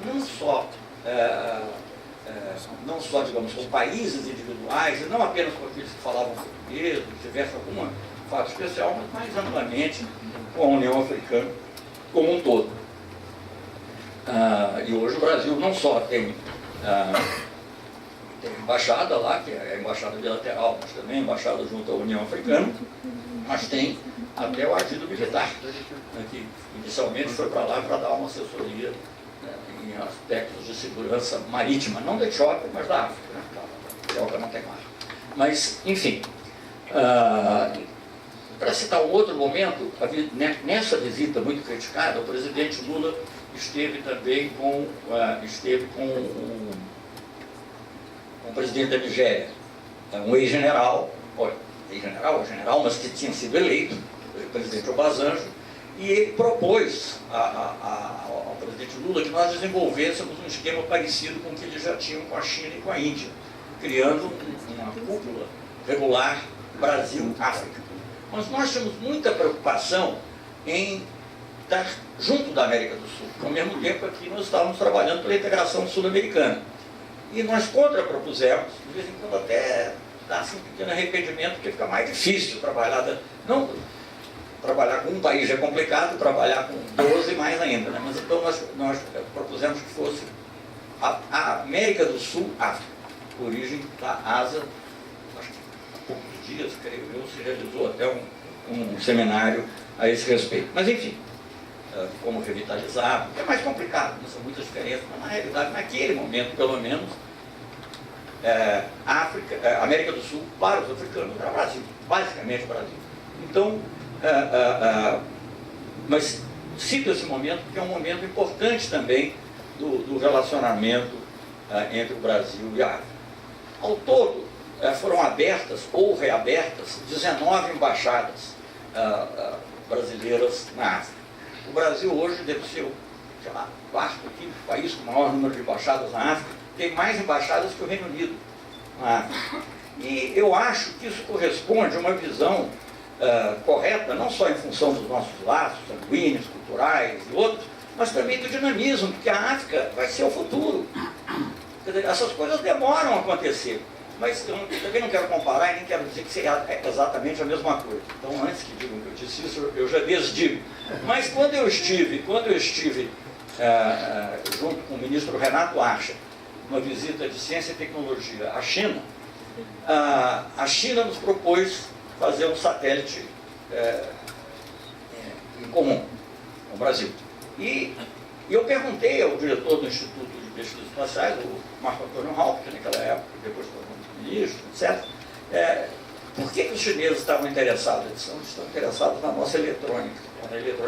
não só, digamos, com países individuais, e não apenas com aqueles que falavam português, que tivesse algum fato especial, mas mais amplamente com a União Africana como um todo. E hoje o Brasil não só tem embaixada lá, que é a embaixada bilateral, mas também a embaixada junto à União Africana, mas tem até o agido militar, né, que inicialmente foi para lá para dar uma assessoria, né, em aspectos de segurança marítima, não da Etiópia, mas da África. Né? A Etiópia não tem mar. Mas, enfim, para citar um outro momento, nessa visita muito criticada, o presidente Lula esteve também com o presidente da Nigéria, um ex-general, mas que tinha sido eleito, o presidente Obasanjo, e ele propôs ao presidente Lula que nós desenvolvêssemos um esquema parecido com o que eles já tinham com a China e com a Índia, criando uma cúpula regular Brasil-África. Mas nós tínhamos muita preocupação em estar junto da América do Sul, porque ao mesmo tempo aqui nós estávamos trabalhando pela integração sul-americana. E nós contrapropusemos, de vez em quando até dá-se um pequeno arrependimento, porque fica mais difícil trabalhar. Não, trabalhar com um país é complicado, trabalhar com 12 mais ainda. Né? Mas então nós propusemos que fosse a América do Sul, África, origem da ASA. Acho que há poucos dias, creio eu, se realizou até um seminário a esse respeito. Mas enfim, como revitalizar, é mais complicado, são muitas diferenças, mas na realidade, naquele momento, pelo menos, América do Sul, para os africanos, era o Brasil, basicamente o Brasil. Então, mas cito esse momento porque é um momento importante também do relacionamento entre o Brasil e a África. Ao todo, foram abertas ou reabertas 19 embaixadas brasileiras na África. O Brasil hoje deve ser o quarto ou quinto país com o maior número de embaixadas na África, tem mais embaixadas que o Reino Unido na África. E eu acho que isso corresponde a uma visão correta, não só em função dos nossos laços sanguíneos, culturais e outros, mas também do dinamismo, porque a África vai ser o futuro. Quer dizer, essas coisas demoram a acontecer. Mas eu também não quero comparar e nem quero dizer que é exatamente a mesma coisa. Então, antes que digam que eu disse isso, eu já desdigo. Mas quando eu estive junto com o ministro Renato Archer, numa visita de ciência e tecnologia à China, a China nos propôs fazer um satélite em comum com o Brasil. E eu perguntei ao diretor do Instituto de Pesquisas Espaciais, o Marco Antônio Haupt, naquela época, depois foi ministro, etc., por que os chineses estavam interessados? Eles estão interessados na nossa eletrônica.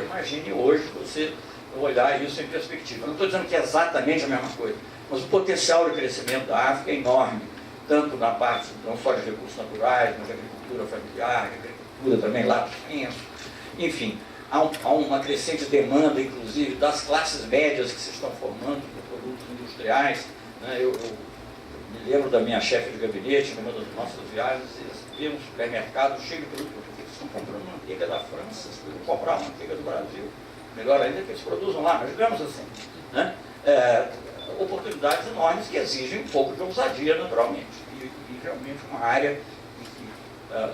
Imagine hoje você olhar isso em perspectiva. Eu não estou dizendo que é exatamente a mesma coisa, mas o potencial de crescimento da África é enorme, tanto na parte não só de recursos naturais, mas de agricultura familiar, de agricultura também lá do senso, enfim. Há uma crescente demanda, inclusive, das classes médias que se estão formando por produtos industriais. Né? Eu me lembro da minha chefe de gabinete, numa das nossas viagens, e um supermercado cheio de produtos. Eles estão comprando manteiga da França, eles podem comprar manteiga do Brasil. Melhor ainda que eles produzam lá, mas digamos assim. Né? Oportunidades enormes que exigem um pouco de ousadia, naturalmente. E realmente uma área em que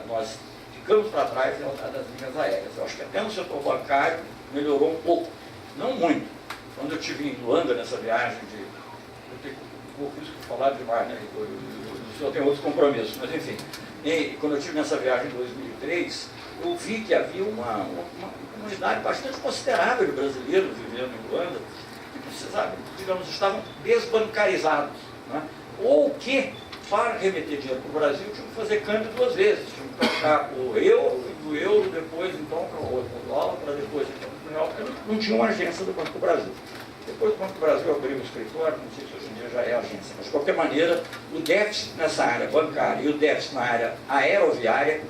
nós ficamos para trás é a das linhas aéreas. Eu acho que até no setor bancário melhorou um pouco, não muito. Quando eu estive em Luanda nessa viagem eu tenho um pouco isso que falar demais, né? O senhor tem outros compromissos, mas enfim. Quando eu estive nessa viagem em 2003, eu vi que havia uma comunidade bastante considerável de brasileiros vivendo em Luanda, que precisavam, digamos, estavam desbancarizados. Né? Ou que, para remeter dinheiro para o Brasil, tinham que fazer câmbio 2 vezes. Tinham que trocar o euro, do euro depois então para o dólar, para depois então para o real, porque não tinha uma agência do Banco do Brasil. Depois o Banco do Brasil abriu um escritório, não sei se hoje em dia já é agência, mas de qualquer maneira, o déficit nessa área bancária e o déficit na área aeroviária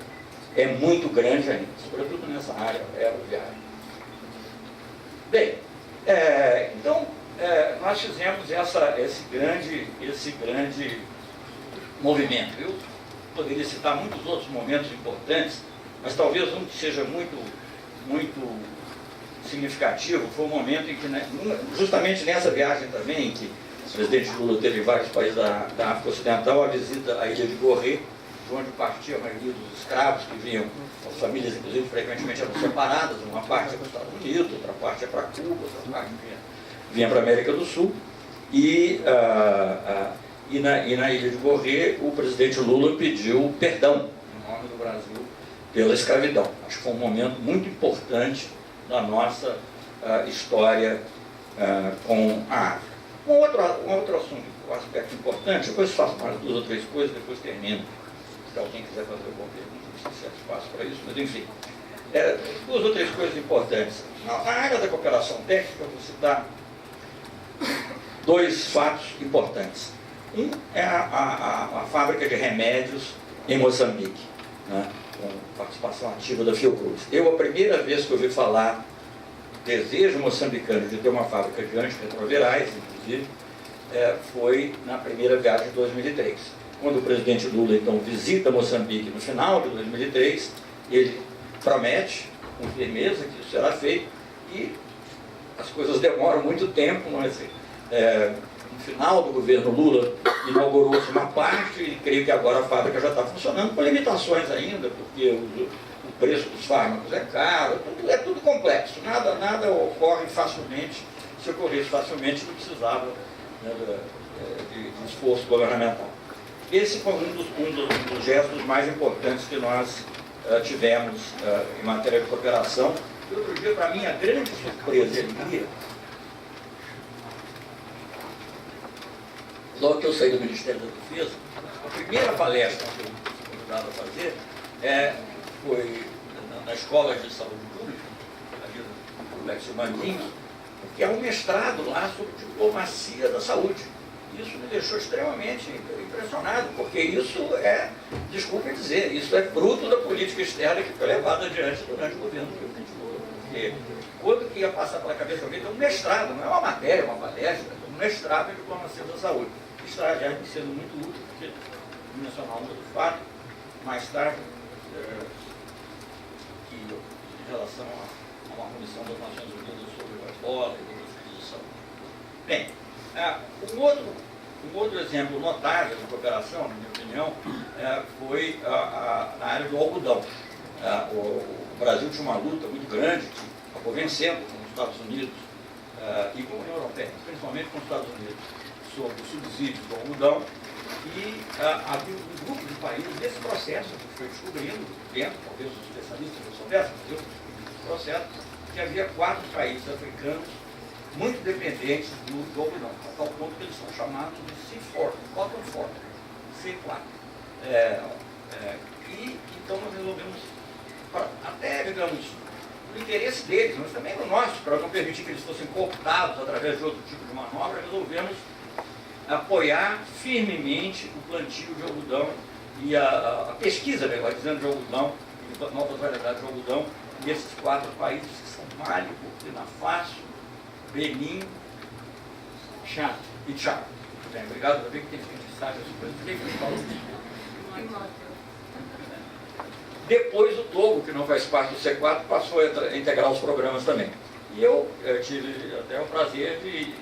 é muito grande ainda, sobretudo nessa área aeroviária. Bem, então, nós fizemos esse grande movimento. Eu poderia citar muitos outros momentos importantes, mas talvez um que seja muito significativo foi o momento em que, justamente nessa viagem também, em que o presidente Lula teve em vários países da África Ocidental, a visita à ilha de Gorée, de onde partia a maioria dos escravos que vinham, as famílias inclusive frequentemente eram separadas, uma parte é para os Estados Unidos, outra parte é para Cuba, outra parte vinha para a América do Sul, e na ilha de Gorée o presidente Lula pediu perdão em nome do Brasil pela escravidão. Acho que foi um momento muito importante na nossa história com a África. Um outro assunto, um aspecto importante, depois faço mais 2 ou 3 coisas, depois termino. Se alguém quiser fazer alguma pergunta, não sei se há espaço para isso, mas enfim. 2 ou 3 coisas importantes. Na área da cooperação técnica, eu vou citar 2 fatos importantes. Um é a fábrica de remédios em Moçambique, né, com participação ativa da Fiocruz. A primeira vez que eu ouvi falar desejo moçambicano de ter uma fábrica de antirretrovirais, inclusive, foi na primeira viagem de 2003. Quando o presidente Lula, então, visita Moçambique no final de 2003, ele promete com firmeza que isso será feito e as coisas demoram muito tempo, mas final do governo Lula, inaugurou-se uma parte e creio que agora a fábrica já está funcionando, com limitações ainda, porque o preço dos fármacos é caro, é tudo complexo, nada ocorre facilmente. Se ocorresse facilmente, não precisava, né, de esforço governamental. Esse foi um dos gestos mais importantes que nós tivemos em matéria de cooperação. E outro dia, para mim, a grande surpresa e alegria, logo que eu saí do Ministério da Defesa, a primeira palestra que eu fui convidado a fazer foi na Escola de Saúde Pública, ali no Complexo Manguinhos, que é um mestrado lá sobre diplomacia da saúde. Isso me deixou extremamente impressionado, porque isso desculpe dizer, isso é fruto da política externa que foi levada adiante durante o governo do presidente Lula. Porque quando que ia passar pela cabeça alguém, tem um mestrado, não é uma matéria, uma palestra, é um mestrado em diplomacia da saúde. Isso está já sendo muito útil, porque mencionar um outro fato, mais tarde, que em relação a uma comissão das Nações Unidas sobre o ebola e outras coisas de saúde. Bem, um outro exemplo notável de cooperação, na minha opinião, foi na área do algodão. O Brasil tinha uma luta muito grande, que acabou vencendo com os Estados Unidos e com a União Europeia, principalmente com os Estados Unidos, sobre o subsídio do algodão. E havia um grupo de países nesse processo, que foi descobrindo, dentro, talvez os especialistas não soubessem, mas eu descobri esse processo, que havia 4 países africanos muito dependentes do algodão, a tal ponto que eles são chamados de C4, Cotton 4, C4. E então nós resolvemos, até, digamos, no interesse deles, mas também no nosso, para não permitir que eles fossem cooptados através de outro tipo de manobra, resolvemos apoiar firmemente o plantio de algodão e a pesquisa, melhor dizendo, de algodão, de novas variedades de algodão, nesses 4 países que são Mali, Burkina Faso, Benin, Chad e Tchad. Bem, obrigado, ainda bem que tem gente que sabe as coisas. Quem que falou disso? Depois o Togo, que não faz parte do C4, passou a integrar os programas também. E eu tive até o prazer de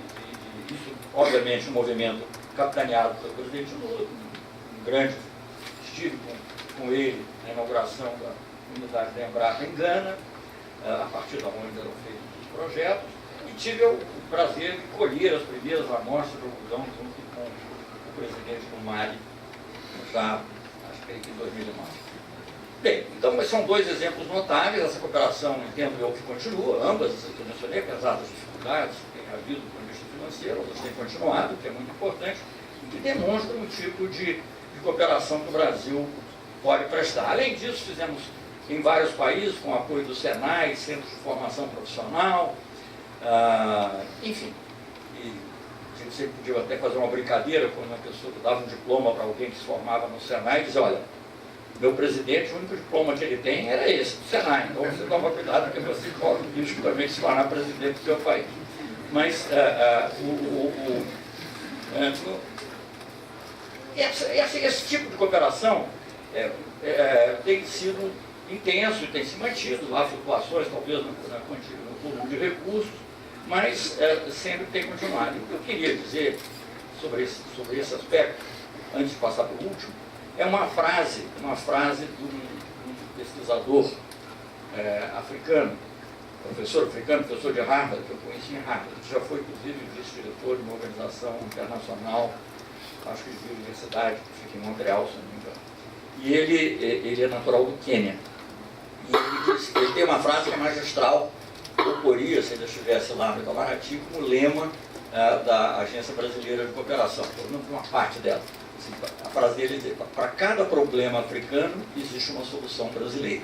isso, obviamente, um movimento capitaneado pelo presidente Lula, um grande, estive com ele na inauguração da unidade da Embrapa em Gana, a partir da onde eram feitos os projetos, e tive o prazer de colher as primeiras amostras de algodão junto com o presidente do Mali, já, acho que em 2009. Bem, então são 2 exemplos notáveis. Essa cooperação, entendo eu, que continua, ambas que eu mencionei, apesar das dificuldades que tem havido do ponto de vista financeiro, elas têm continuado, que é muito importante, e que demonstram um tipo de cooperação que o Brasil pode prestar. Além disso, fizemos em vários países, com o apoio do Senai, Centros de Formação Profissional, enfim. E a gente sempre podia até fazer uma brincadeira quando uma pessoa dava um diploma para alguém que se formava no Senai e dizia, olha, meu presidente, o único diploma que ele tem era esse, do Senai. Então você toma cuidado porque você corre o risco também de se tornar presidente do seu país. Mas esse tipo de cooperação tem sido intenso e tem se mantido. Há flutuações, talvez, no volume de recursos, mas sempre tem continuado. E o que eu queria dizer sobre esse aspecto, antes de passar para o último, é uma frase de um pesquisador africano, professor de Harvard, que eu conheci em Harvard, que já foi, inclusive, vice-diretor de uma organização internacional, acho que de universidade, que fica em Montreal, se não me engano. E ele é natural do Quênia. E ele tem uma frase que é magistral, eu poria, se ele estivesse lá no Itamaraty, como lema da Agência Brasileira de Cooperação, pelo menos uma parte dela. Assim, a frase dele diz, para cada problema africano existe uma solução brasileira.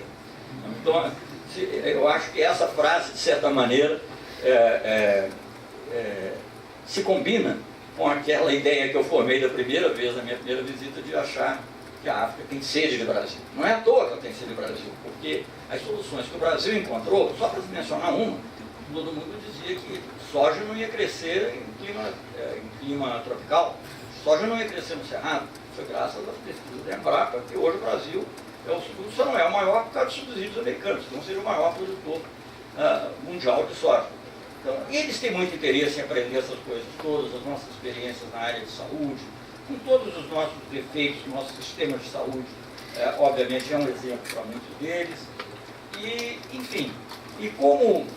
Então, eu acho que essa frase, de certa maneira, se combina com aquela ideia que eu formei da primeira vez, na minha primeira visita, de achar que a África tem sede de Brasil. Não é à toa que ela tem sede de Brasil, porque as soluções que o Brasil encontrou, só para mencionar uma, todo mundo dizia que soja não ia crescer em clima tropical, soja não ia crescer no Cerrado. Foi graças às pesquisas da Embrapa, que hoje o Brasil só não é o maior por causa dos subsídios americanos, não seria o maior produtor mundial de soja. Então, eles têm muito interesse em aprender essas coisas todas, as nossas experiências na área de saúde, com todos os nossos defeitos, nosso sistema de saúde, obviamente é um exemplo para muitos deles. E, enfim, e como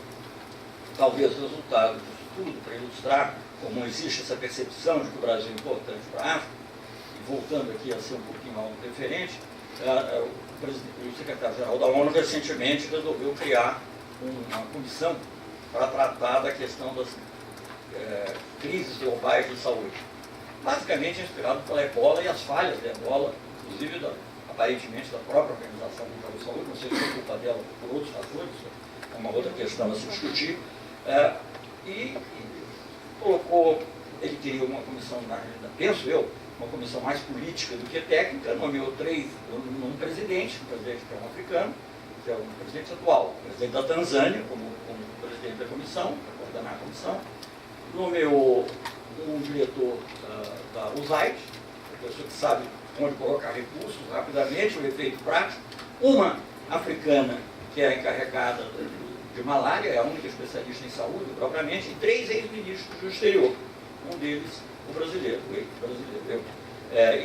talvez o resultado disso tudo, para ilustrar como existe essa percepção de que o Brasil é importante para a África, e voltando aqui a ser um pouquinho autorreferente, o secretário-geral da ONU recentemente resolveu criar uma comissão para tratar da questão das crises globais de saúde. Basicamente inspirado pela ebola e as falhas da ebola, inclusive aparentemente da própria Organização Mundial da Saúde, não sei se é culpa dela por outros fatores, é uma outra questão a se discutir, e colocou, ele queria uma comissão, penso eu, uma comissão mais política do que técnica, nomeou um presidente que é um africano, que é o presidente atual, o presidente da Tanzânia, como presidente da comissão, para coordenar a comissão, nomeou um diretor da USAID, uma pessoa que sabe onde colocar recursos rapidamente, o efeito prático, uma africana que é encarregada de malária, é a única especialista em saúde propriamente, e 3 ex-ministros do exterior, um deles o brasileiro,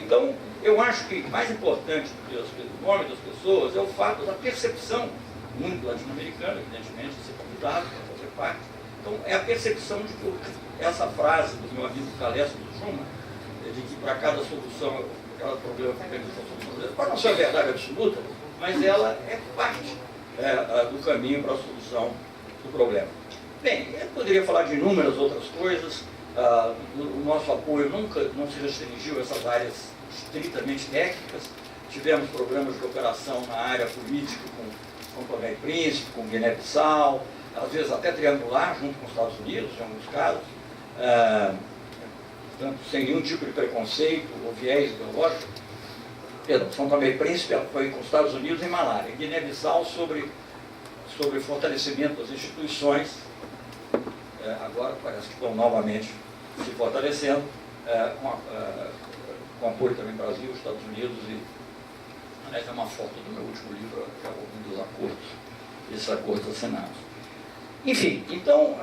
então, eu acho que mais importante do que o nome das pessoas é o fato da percepção, muito latino-americana, evidentemente, de ser convidado para fazer parte. Então, é a percepção de que essa frase do meu amigo Calésio do Schumann, de que para cada solução, cada problema que tem uma solução, pode não ser a verdade absoluta, mas ela é parte do caminho para a solução do problema. Bem, eu poderia falar de inúmeras outras coisas. O nosso apoio não se restringiu a essas áreas estritamente técnicas. Tivemos programas de operação na área política com São Tomé e Príncipe, com Guiné-Bissau, às vezes até triangular, junto com os Estados Unidos, em alguns casos, portanto, sem nenhum tipo de preconceito ou viés ideológico. São Tomé e Príncipe foi com os Estados Unidos em malária. Guiné-Bissau sobre fortalecimento das instituições. Agora parece que estão novamente se fortalecendo, com apoio também do Brasil, Estados Unidos, e aliás é uma foto do meu último livro, que é algum dos acordos, esses acordos assinados. Enfim, então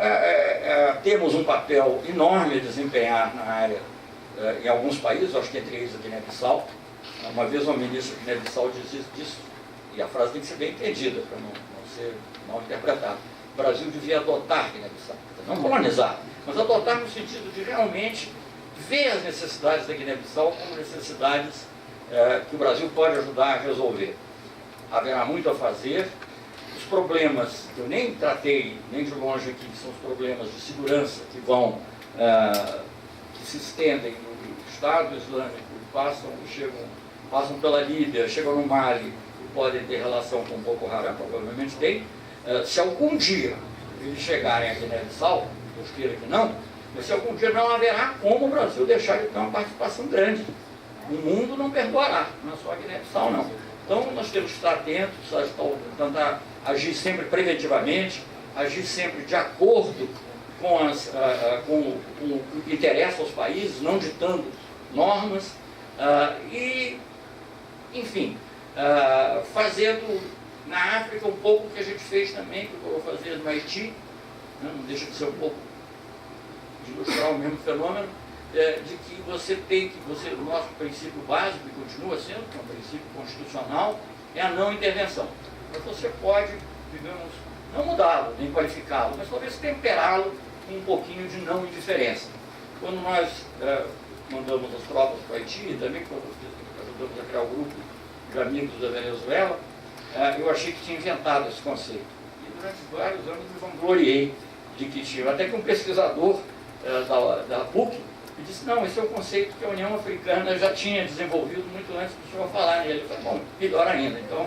temos um papel enorme a desempenhar na área, em alguns países, acho que entre eles a Guiné-Bissau. Uma vez uma ministra de Guiné-Bissau disse disso, e a frase tem que ser bem entendida, para não ser mal interpretada. O Brasil devia adotar Guiné-Bissau, não colonizar, mas adotar no sentido de realmente ver as necessidades da Guiné-Bissau como necessidades que o Brasil pode ajudar a resolver. Haverá muito a fazer. Os problemas que eu nem tratei, nem de longe aqui, são os problemas de segurança que se estendem no Estado Islâmico, passam pela Líbia, chegam no Mali e podem ter relação com o Boko Haram, provavelmente tem. Se algum dia eles chegarem a Guiné-Bissau, Deus queira que não, mas se algum dia não haverá como o Brasil deixar de ter uma participação grande. O mundo não perdoará, não é só a Guiné-Bissau não. Então nós temos que estar atentos, tentar agir sempre preventivamente, agir sempre de acordo com o que interessa aos países, não ditando normas, e, enfim, fazendo na África um pouco o que a gente fez também, que eu vou fazer no Haiti, não deixa de ser um pouco de ilustrar o mesmo fenômeno, de que o nosso princípio básico, e continua sendo, que é um princípio constitucional, é a não intervenção. Mas você pode, digamos, não mudá-lo, nem qualificá-lo, mas talvez temperá-lo com um pouquinho de não indiferença. Quando nós mandamos as tropas para o Haiti, também quando ajudamos a criar o grupo de amigos da Venezuela, eu achei que tinha inventado esse conceito. E durante vários anos me vangloriei de que tinha. Até que um pesquisador da PUC me disse, não, esse é o conceito que a União Africana já tinha desenvolvido muito antes do senhor falar nele. Eu falei, bom, melhor ainda. Então,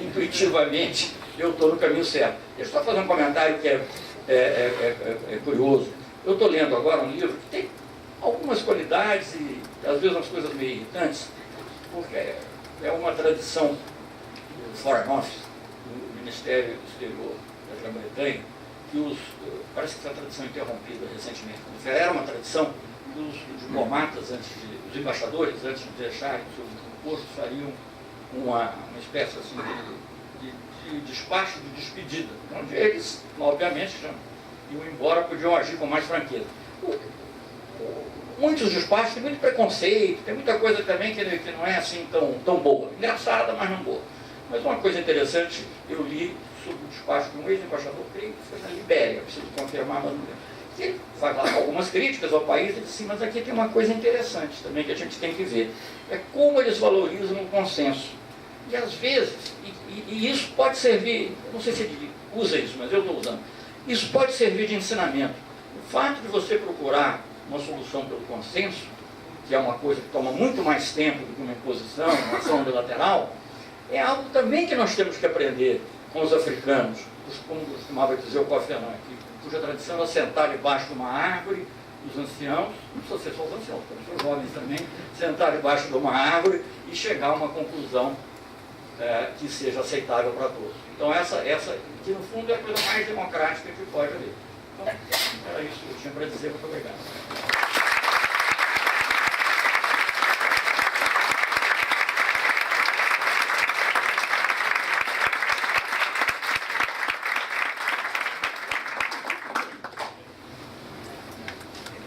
intuitivamente, eu estou no caminho certo. Deixa eu só fazer um comentário que é curioso. Eu estou lendo agora um livro que tem algumas qualidades e, às vezes, umas coisas meio irritantes, porque é uma tradição do Foreign Office, do Ministério do Exterior da Grã-Bretanha, que parece que foi uma tradição interrompida recentemente. Era uma tradição dos diplomatas, os embaixadores, antes de deixarem o seu posto, fariam uma espécie assim, de despacho de despedida, onde eles, obviamente, já iam embora podiam agir com mais franqueza. Muitos despachos têm muito preconceito, tem muita coisa também que não é assim tão boa. Engraçada, mas não boa. Mas uma coisa interessante, eu li sobre o despacho de um ex-embaixador, creio que foi na Libéria, preciso confirmar, mas não lembro. Ele faz lá algumas críticas ao país, ele disse, mas aqui tem uma coisa interessante também que a gente tem que ver. É como eles valorizam o consenso. E às vezes, e isso pode servir, não sei se ele usa isso, mas eu estou usando, isso pode servir de ensinamento. O fato de você procurar uma solução pelo consenso, que é uma coisa que toma muito mais tempo do que uma imposição, uma ação bilateral, é algo também que nós temos que aprender com os africanos, como costumava dizer o Kofi Annan aqui, cuja tradição é sentar debaixo de uma árvore, os anciãos, não precisa ser só os anciãos, os jovens também, sentar debaixo de uma árvore e chegar a uma conclusão que seja aceitável para todos. Então essa, que no fundo é a coisa mais democrática que pode haver. Então, era isso que eu tinha para dizer. Muito obrigado.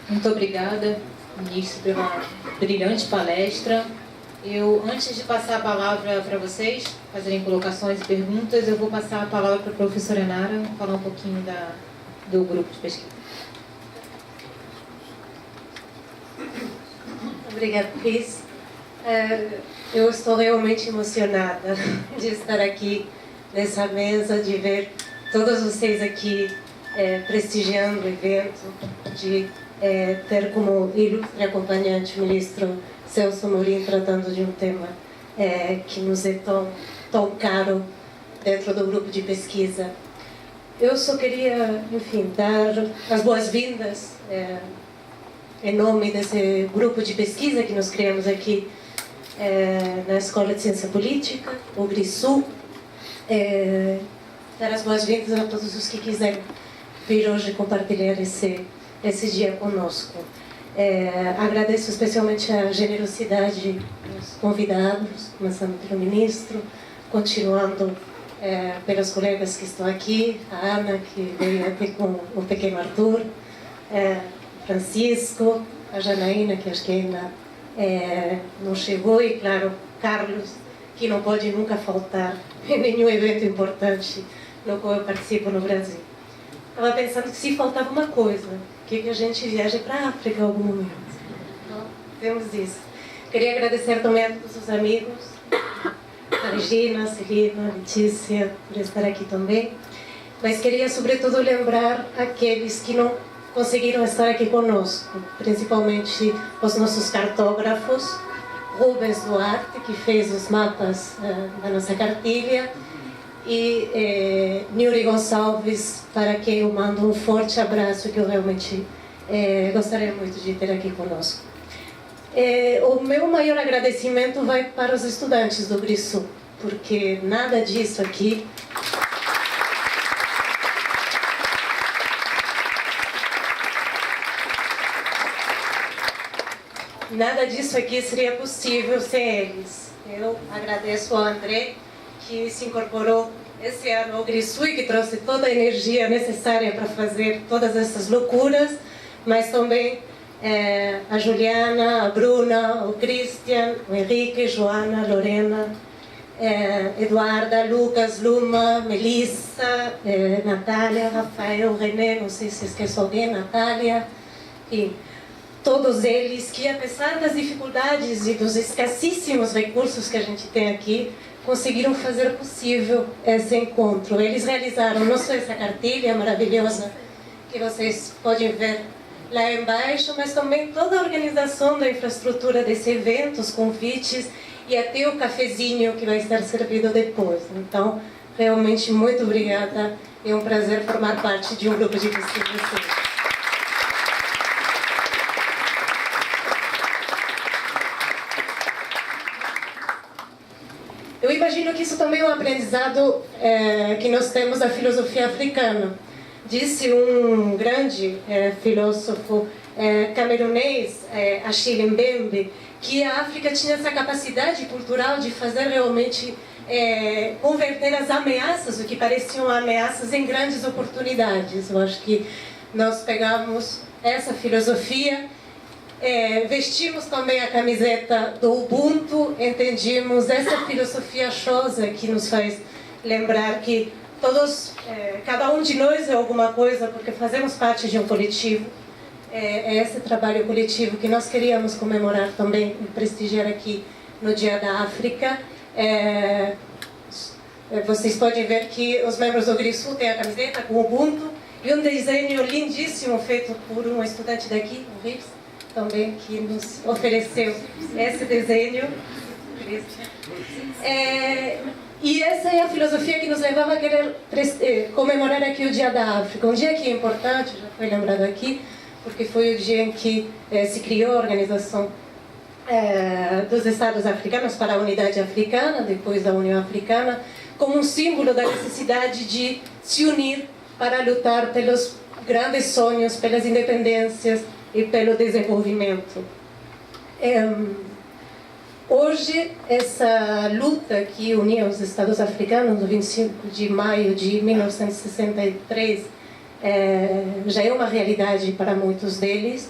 Muito obrigada, ministro, pela brilhante palestra. Antes de passar a palavra para vocês fazerem colocações e perguntas, eu vou passar a palavra para a professora Nara falar um pouquinho do grupo de pesquisa. Obrigada, Cris. Eu estou realmente emocionada de estar aqui nessa mesa, de ver todos vocês aqui prestigiando o evento, de ter como ilustre acompanhante o ministro Celso Amorim tratando de um tema que nos é tão caro dentro do grupo de pesquisa. Eu só queria, enfim, dar as boas-vindas em nome desse grupo de pesquisa que nós criamos aqui na Escola de Ciência Política, o GRISU. Dar as boas-vindas a todos os que quiserem vir hoje compartilhar esse dia conosco. Agradeço especialmente a generosidade dos convidados, começando pelo ministro, continuando pelos colegas que estão aqui, a Ana, que veio aqui com o pequeno Arthur, Francisco, a Janaína, que acho que ainda não chegou, e, claro, Carlos, que não pode nunca faltar em nenhum evento importante no qual eu participo no Brasil. Estava pensando que se faltava uma coisa, que a gente viaje para a África em algum momento. Então, temos isso. Queria agradecer também a todos os amigos, a Regina, a Celina, a Letícia, por estar aqui também. Mas queria, sobretudo, lembrar aqueles que não conseguiram estar aqui conosco, principalmente os nossos cartógrafos, Rubens Duarte, que fez os mapas da nossa cartilha, e Nuri Gonçalves, para quem eu mando um forte abraço, que eu realmente gostaria muito de ter aqui conosco. O meu maior agradecimento vai para os estudantes do GRISU, porque nada disso aqui seria possível sem eles. Eu agradeço ao André, que se incorporou esse ano ao GRISU e que trouxe toda a energia necessária para fazer todas essas loucuras, mas também a Juliana, a Bruna, o Christian, o Henrique, Joana, Lorena, Eduarda, Lucas, Luma, Melissa, Natália, Rafael, René, não sei se esqueço alguém, Natália, enfim, todos eles que, apesar das dificuldades e dos escassíssimos recursos que a gente tem aqui, conseguiram fazer possível esse encontro. Eles realizaram não só essa cartilha maravilhosa que vocês podem ver lá embaixo, mas também toda a organização da infraestrutura desse evento, os convites e até o cafezinho que vai estar servido depois. Então, realmente, muito obrigada. É um prazer formar parte de um grupo de pesquisa. Eu imagino que isso também é um aprendizado que nós temos da filosofia africana. Disse um grande filósofo camerunês, Achille Mbembe, que a África tinha essa capacidade cultural de fazer realmente converter as ameaças, o que pareciam ameaças, em grandes oportunidades. Eu acho que nós pegamos essa filosofia, vestimos também a camiseta do Ubuntu, entendimos essa filosofia chosa que nos faz lembrar que todos, cada um de nós é alguma coisa, porque fazemos parte de um coletivo. É esse trabalho coletivo que nós queríamos comemorar também e prestigiar aqui no Dia da África. Vocês podem ver que os membros do GRISU têm a camiseta com o Ubuntu e um desenho lindíssimo feito por um estudante daqui, o Rips, também, que nos ofereceu esse desenho. E essa é a filosofia que nos levava a querer comemorar aqui o Dia da África. Um dia que é importante, já foi lembrado aqui, porque foi o dia em que se criou a Organização dos Estados Africanos para a Unidade Africana, depois da União Africana, como um símbolo da necessidade de se unir para lutar pelos grandes sonhos, pelas independências e pelo desenvolvimento. Hoje, essa luta que unia os Estados Africanos, no 25 de maio de 1963, já é uma realidade para muitos deles.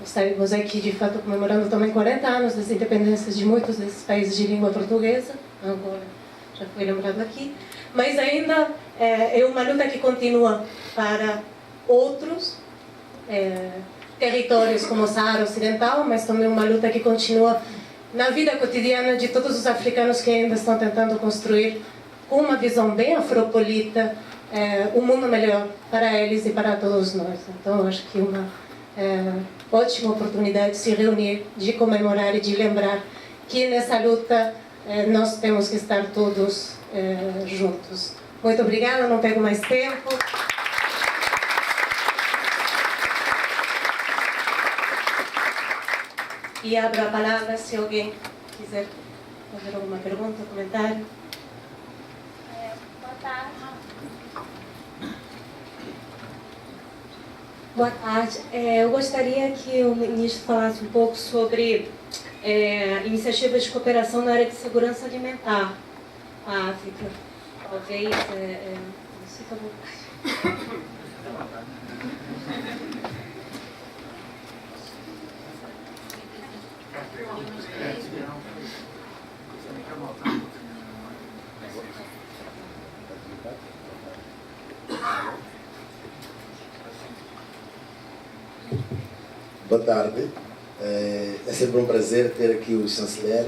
Estamos aqui, de fato, comemorando também 40 anos das independências de muitos desses países de língua portuguesa. Agora, já foi lembrado aqui. Mas ainda é uma luta que continua para outros territórios como o Saara Ocidental, mas também uma luta que continua na vida cotidiana de todos os africanos que ainda estão tentando construir, com uma visão bem afropolita, um mundo melhor para eles e para todos nós. Então, acho que uma ótima oportunidade de se reunir, de comemorar e de lembrar que nessa luta nós temos que estar todos juntos. Muito obrigada, não pego mais tempo. E abro a palavra se alguém quiser fazer alguma pergunta, comentário. Boa tarde. Boa tarde. Eu gostaria que o ministro falasse um pouco sobre iniciativas de cooperação na área de segurança alimentar com a África. Talvez, não sei se eu vou... Boa tarde. É sempre um prazer ter aqui o chanceler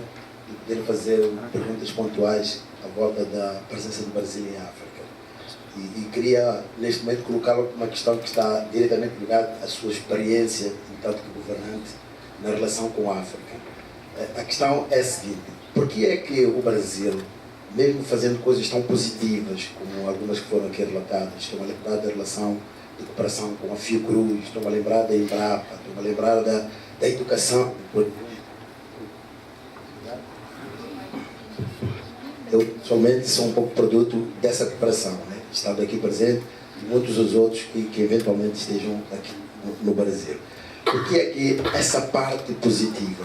e poder fazer perguntas pontuais à volta da presença do Brasil em África. E queria, neste momento, colocá-lo uma questão que está diretamente ligada à sua experiência enquanto governante na relação com a África. A questão é a seguinte: por que é que o Brasil, mesmo fazendo coisas tão positivas, como algumas que foram aqui relatadas, estou a lembrar da relação de cooperação com a Fiocruz, estou a lembrar da Embrapa, estou a lembrar da educação. Eu, pessoalmente, sou um pouco produto dessa cooperação, né? Estando aqui presente, e muitos dos outros que eventualmente estejam aqui no Brasil. Por que é que essa parte positiva,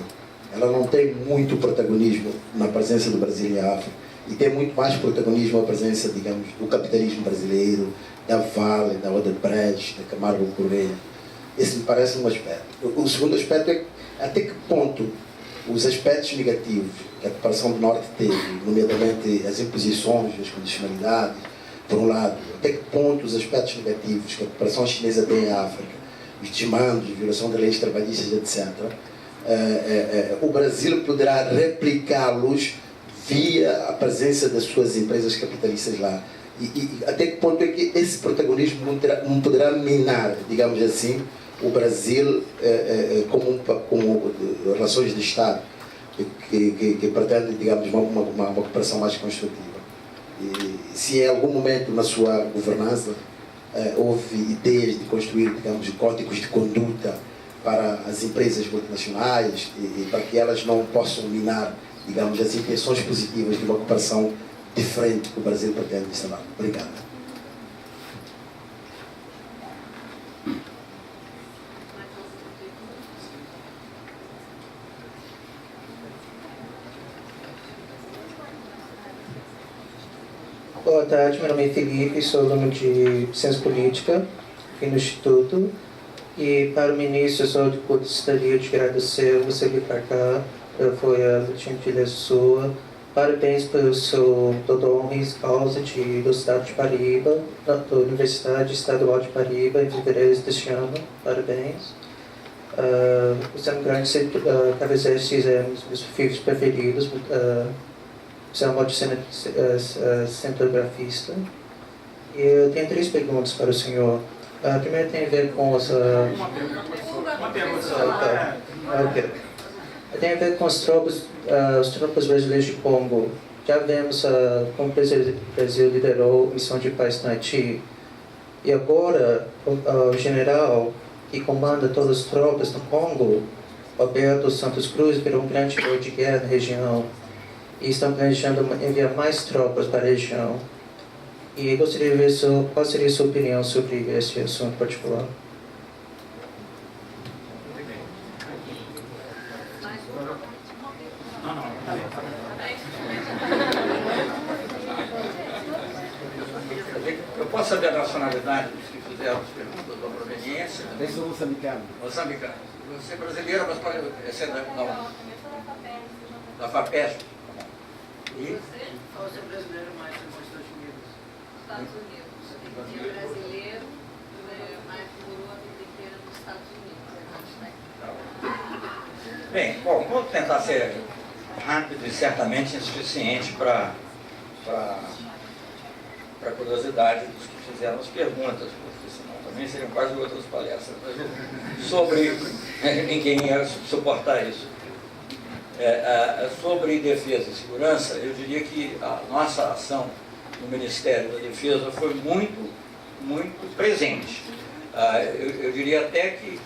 ela não tem muito protagonismo na presença do Brasil em África, e tem muito mais protagonismo a presença, digamos, do capitalismo brasileiro, da Vale, da Odebrecht, da Camargo Correia? Esse me parece um aspecto. O segundo aspecto é até que ponto os aspectos negativos que a cooperação do Norte teve, nomeadamente as imposições, as condicionalidades, por um lado, até que ponto os aspectos negativos que a cooperação chinesa tem em África, os desmandos, a violação das leis trabalhistas, etc., o Brasil poderá replicá-los via a presença das suas empresas capitalistas lá. E até que ponto é que esse protagonismo não poderá minar, digamos assim, o Brasil como relações de Estado que pretende, digamos, uma cooperação mais construtiva. E se em algum momento na sua governança houve ideias de construir, digamos, códigos de conduta para as empresas multinacionais e para que elas não possam minar, digamos, as intenções positivas de uma cooperação diferente que o Brasil pretende instalar. Obrigado. Boa tarde, meu nome é Felipe, sou aluno de Ciência Política aqui no Instituto. E para o ministro, eu só gostaria de agradecer você vir para cá, foi a gentileza sua. Parabéns pelo seu doutor honoris causa do Estado de Paraíba, da Universidade Estadual de Paraíba, em fevereiro deste ano. Parabéns. Você é um grande meus filhos preferidos. Você é um ótimo cinematografista. E eu tenho 3 perguntas para o senhor. A primeira tem a ver com as... Uma pergunta. Ok. Tem a ver com as tropas brasileiras de Congo. Já vemos como o Brasil liderou a missão de paz no Haiti. E agora, o general que comanda todas as tropas no Congo, Alberto Santos Cruz, virou um grande herói de guerra na região. E estão planejando enviar mais tropas para a região. E gostaria de ver qual seria a sua opinião sobre esse assunto particular. Eu posso saber a nacionalidade dos que fizeram as perguntas da proveniência? Eu sou moçambicano. Moçambicano. Você é brasileiro, mas pode ser da FAPESP. E? Você é brasileiro, mas você nos Estados Unidos. Estados Unidos. Tem brasileiro, mas morou a vida inteira nos Estados Unidos. Bem, bom, vou tentar ser rápido e certamente insuficiente para a curiosidade dos que fizeram as perguntas, porque senão também seriam quase outras palestras. Mas sobre ninguém ia suportar isso. Sobre defesa e segurança, eu diria que a nossa ação no Ministério da Defesa foi muito, muito presente. Eu diria até que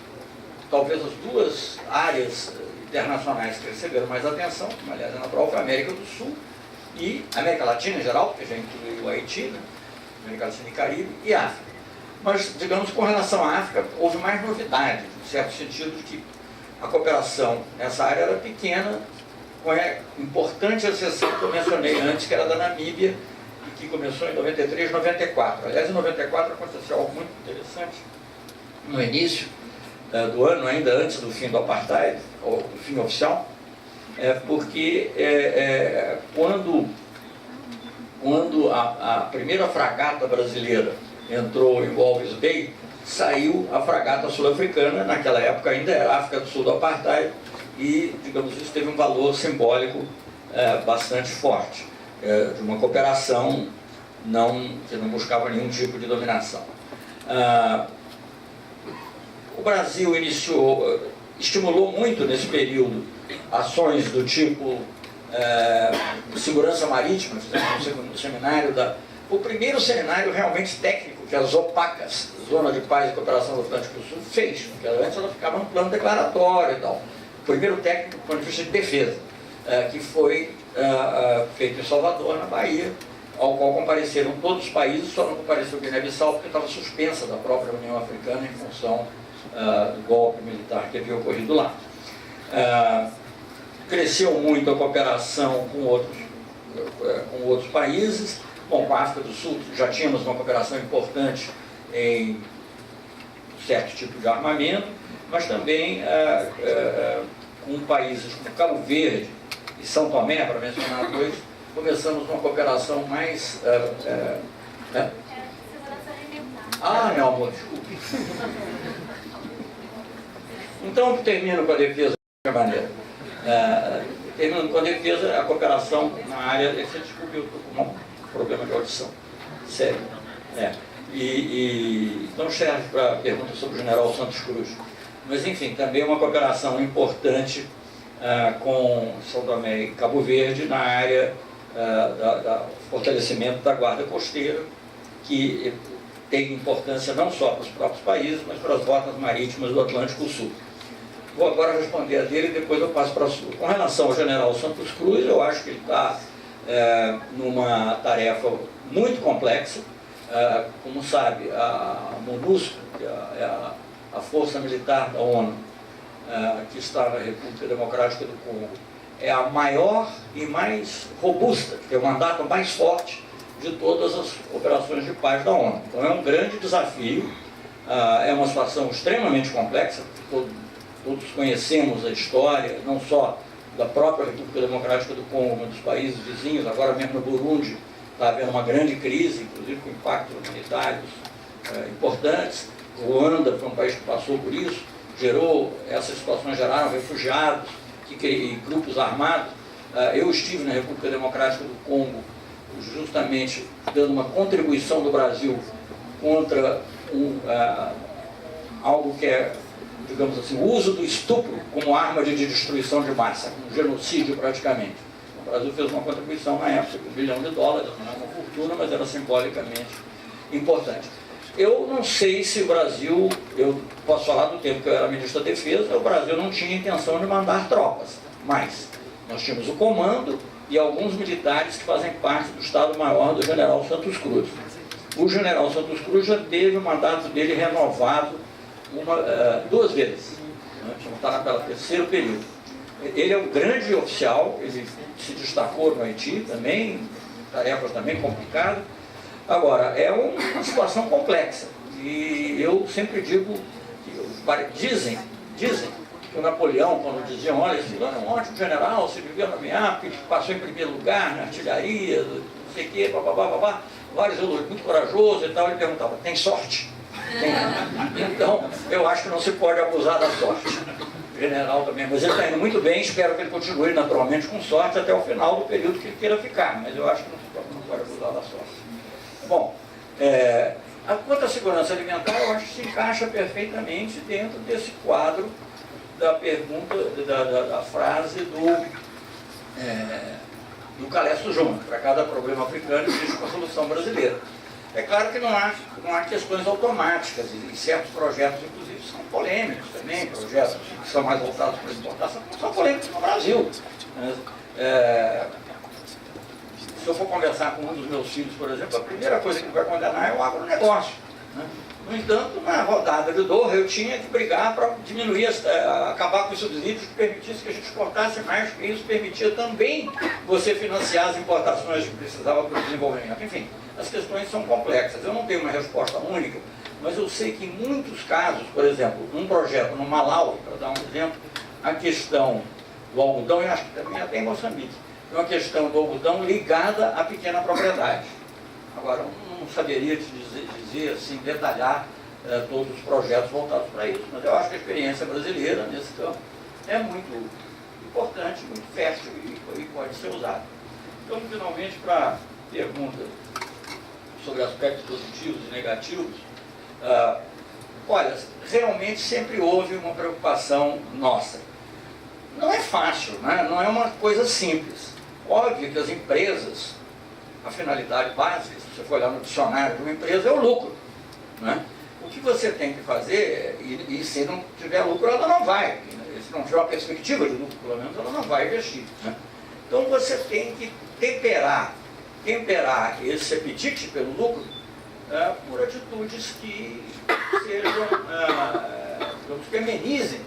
talvez as 2 áreas internacionais que receberam mais atenção, como aliás é natural, foi a América do Sul e América Latina em geral, porque já incluiu o Haiti, né? América Latina e Caribe, e África. Mas, digamos, com relação à África, houve mais novidade, no certo sentido de que a cooperação nessa área era pequena, com a importante exceção que eu mencionei antes, que era da Namíbia, e que começou em 93, 94. Aliás, em 94 aconteceu algo muito interessante. No início do ano, ainda antes do fim do Apartheid, ou do fim oficial, porque quando a primeira fragata brasileira entrou em Walvis Bay, saiu a fragata sul-africana, naquela época ainda era a África do Sul do Apartheid, e, digamos, isso teve um valor simbólico bastante forte, de uma cooperação que não buscava nenhum tipo de dominação. O Brasil estimulou muito nesse período ações do tipo segurança marítima, fizemos um seminário o primeiro seminário realmente técnico que as OPACAS, Zona de Paz e Cooperação do Atlântico Sul, fez, porque antes ela ficava no plano declaratório e tal. O primeiro técnico do ponto de vista de defesa, que foi feito em Salvador, na Bahia, ao qual compareceram todos os países, só não compareceu Guiné-Bissau porque estava suspensa da própria União Africana em função do golpe militar que havia ocorrido lá. Cresceu muito a cooperação com outros países. Bom, com a África do Sul já tínhamos uma cooperação importante em certo tipo de armamento, mas também com países como Cabo Verde e São Tomé, para mencionar 2, começamos uma cooperação mais... meu amor, desculpe. Então, termino com a defesa de qualquer maneira. Terminando com a defesa, a cooperação na área... Você desculpe, eu estou com um problema de audição. Sério. Não serve para a pergunta sobre o general Santos Cruz. Mas, enfim, também uma cooperação importante com São Tomé e Cabo Verde na área do fortalecimento da guarda costeira, que tem importância não só para os próprios países, mas para as rotas marítimas do Atlântico Sul. Vou agora responder a dele e depois eu passo para a sua. Com relação ao general Santos Cruz, eu acho que ele está numa tarefa muito complexa. Como sabe, a MONUSCO, que é a força militar da ONU, que está na República Democrática do Congo, é a maior e mais robusta, que tem o mandato mais forte de todas as operações de paz da ONU. Então é um grande desafio, é uma situação extremamente complexa, todos conhecemos a história, não só da própria República Democrática do Congo, mas dos países vizinhos. Agora mesmo no Burundi está havendo uma grande crise, inclusive com impactos humanitários importantes. Ruanda foi um país que passou por isso, essas situações geraram refugiados e grupos armados. Eu estive na República Democrática do Congo justamente dando uma contribuição do Brasil contra algo que é, digamos assim, o uso do estupro como arma de destruição de massa, um genocídio praticamente. O Brasil fez uma contribuição na época de $1 bilhão, não era uma fortuna, mas era simbolicamente importante. Eu não sei se o Brasil, eu posso falar do tempo que eu era ministro da Defesa, o Brasil não tinha intenção de mandar tropas, mas nós tínhamos o comando e alguns militares que fazem parte do Estado-Maior do general Santos Cruz. O general Santos Cruz já teve o mandato dele renovado duas vezes, né? Está pelo terceiro período. Ele é um grande oficial, ele se destacou no Haiti também, tarefas também complicadas. Agora, é uma situação complexa e eu sempre digo, dizem que o Napoleão, quando diziam, olha, esse fulano é um ótimo general, se devia nomear, porque passou em primeiro lugar na artilharia, não sei o quê, babá, vários elogios, muito corajoso e tal, ele perguntava, tem sorte? Tem. Então, eu acho que não se pode abusar da sorte. O general também, mas ele está indo muito bem, espero que ele continue naturalmente com sorte até o final do período que ele queira ficar, mas eu acho que não pode abusar da sorte. Bom, quanto à segurança alimentar, eu acho que se encaixa perfeitamente dentro desse quadro da pergunta, da frase do Calesto Júnior. Para cada problema africano existe uma solução brasileira. É claro que não há questões automáticas, e certos projetos, inclusive, são polêmicos também, projetos que são mais voltados para a exportação, são polêmicos no Brasil. Se eu for conversar com um dos meus filhos, por exemplo, a primeira coisa que ele vai condenar é o agronegócio. Né? No entanto, na rodada de Doha, eu tinha que brigar para diminuir, acabar com os subsídios que permitisse que a gente exportasse mais, porque isso permitia também você financiar as importações que precisava para o desenvolvimento. Enfim, as questões são complexas. Eu não tenho uma resposta única, mas eu sei que em muitos casos, por exemplo, um projeto no Malawi, para dar um exemplo, a questão do algodão, e acho que também até em Moçambique, é uma questão do algodão ligada à pequena propriedade. Agora, eu não saberia te dizer assim, detalhar todos os projetos voltados para isso, mas eu acho que a experiência brasileira nesse campo é muito importante, muito fértil e pode ser usada. Então, finalmente, para a pergunta sobre aspectos positivos e negativos, olha, realmente sempre houve uma preocupação nossa. Não é fácil, né? Não é uma coisa simples. Óbvio que as empresas, a finalidade básica, se você for olhar no dicionário de uma empresa, é o lucro. Né? O que você tem que fazer, e se não tiver lucro, ela não vai. Se não tiver uma perspectiva de lucro, pelo menos, ela não vai investir. Né? Então você tem que temperar esse apetite pelo lucro por atitudes que sejam, digamos, que amenizem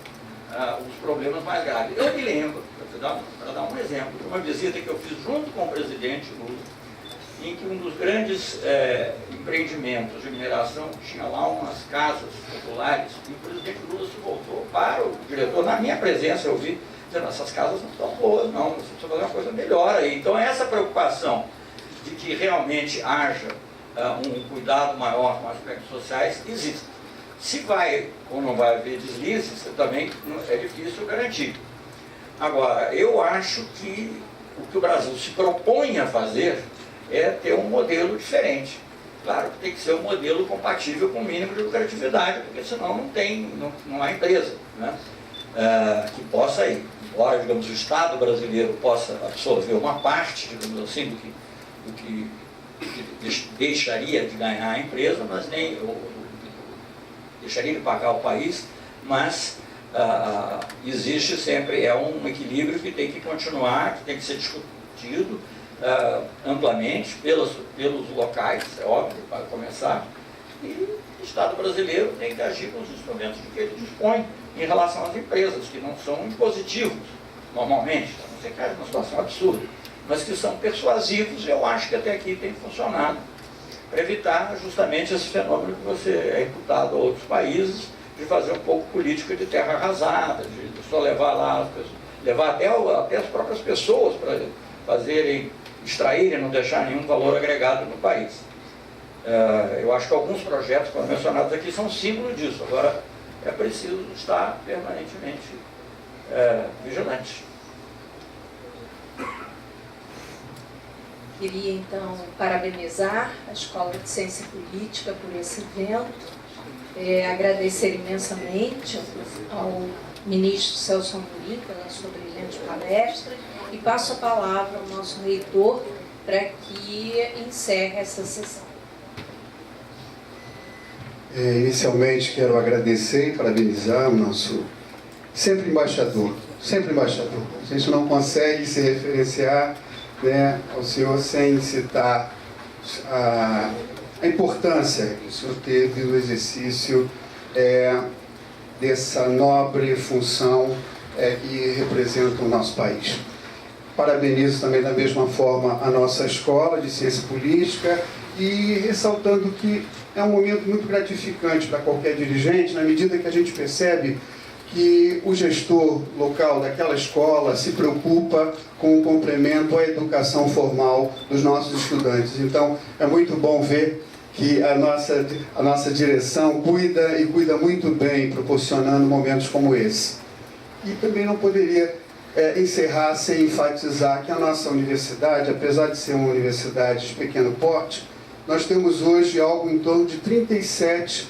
os problemas mais graves. Eu me lembro, para dar um exemplo, de uma visita que eu fiz junto com o presidente Lula, em que um dos grandes empreendimentos de mineração tinha lá umas casas populares, e o presidente Lula se voltou para o diretor, na minha presença eu vi, dizendo, essas casas não estão boas, não, você precisa fazer uma coisa melhor aí. Então essa preocupação de que realmente haja um cuidado maior com aspectos sociais existe. Se vai ou não vai haver deslizes, também é difícil garantir. Agora, eu acho que o que o Brasil se propõe a fazer é ter um modelo diferente. Claro que tem que ser um modelo compatível com o mínimo de lucratividade, porque senão não há empresa, né? Que possa ir. Embora, digamos, o Estado brasileiro possa absorver uma parte, digamos assim, do que deixaria de ganhar a empresa, mas nem deixaria de pagar o país, mas existe sempre, um equilíbrio que tem que continuar, que tem que ser discutido amplamente pelos locais, é óbvio, para começar, e o Estado brasileiro tem que agir com os instrumentos de que ele dispõe em relação às empresas, que não são impositivos, normalmente, a não ser que haja uma situação absurda. mas que são persuasivos, e eu acho que até aqui tem funcionado para evitar justamente esse fenômeno que você é imputado a outros países, de fazer um pouco política de terra arrasada, de só levar lá, levar até as próprias pessoas para extraírem, não deixar nenhum valor agregado no país. Eu acho que alguns projetos que foram mencionados aqui são símbolo disso. Agora, é preciso estar permanentemente vigilante. Queria, então, parabenizar a Escola de Ciência Política por esse evento, agradecer imensamente ao ministro Celso Amorim pela sua brilhante palestra e passo a palavra ao nosso reitor para que encerre essa sessão. Inicialmente, quero agradecer e parabenizar o nosso sempre embaixador. A gente não consegue se referenciar, né, ao senhor sem citar a importância que o senhor teve no exercício dessa nobre função que representa o nosso país. Parabenizo também da mesma forma a nossa Escola de Ciência Política e ressaltando que é um momento muito gratificante para qualquer dirigente, na medida que a gente percebe que o gestor local daquela escola se preocupa com o complemento à educação formal dos nossos estudantes. Então, é muito bom ver que a nossa direção cuida muito bem, proporcionando momentos como esse. E também não poderia encerrar sem enfatizar que a nossa universidade, apesar de ser uma universidade de pequeno porte, nós temos hoje algo em torno de 37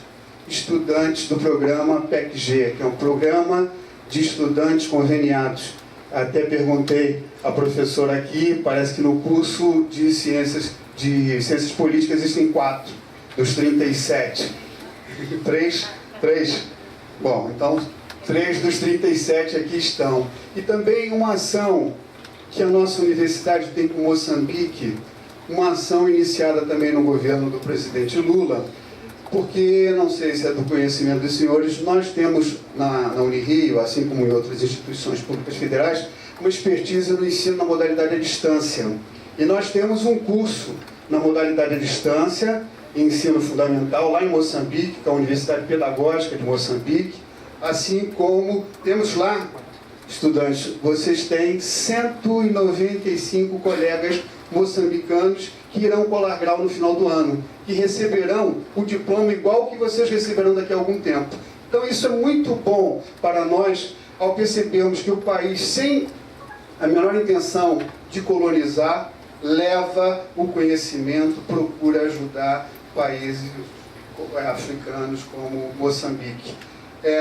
estudantes do programa PEC-G, que é um programa de estudantes conveniados. Até perguntei à professora aqui, parece que no curso de ciências políticas existem 4 dos 37. 3? Bom, então 3 dos 37 aqui estão. E também uma ação que a nossa universidade tem com Moçambique, uma ação iniciada também no governo do presidente Lula, porque, não sei se é do conhecimento dos senhores, nós temos na Unirio, assim como em outras instituições públicas federais, uma expertise no ensino na modalidade à distância. E nós temos um curso na modalidade à distância, ensino fundamental, lá em Moçambique, que é a Universidade Pedagógica de Moçambique, assim como temos lá, estudantes, vocês têm 195 colegas moçambicanos que irão colar grau no final do ano, que receberão o diploma igual que vocês receberão daqui a algum tempo. Então isso é muito bom para nós, ao percebermos que o país, sem a menor intenção de colonizar, leva o conhecimento, procura ajudar países africanos como Moçambique.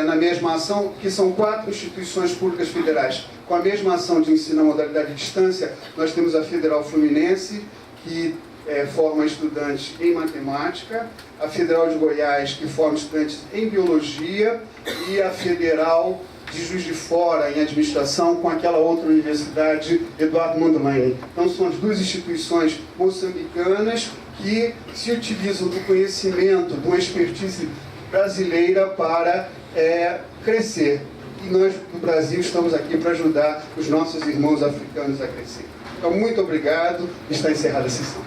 Na mesma ação, que são 4 instituições públicas federais, com a mesma ação de ensino à modalidade à distância, nós temos a Federal Fluminense, que forma estudantes em matemática, a Federal de Goiás, que forma estudantes em biologia, e a Federal de Juiz de Fora, em administração, com aquela outra universidade, Eduardo Mondlane. Então, são as 2 instituições moçambicanas que se utilizam do conhecimento, de uma expertise brasileira para crescer. E nós, do Brasil, estamos aqui para ajudar os nossos irmãos africanos a crescer. Então, muito obrigado. Está encerrada a sessão.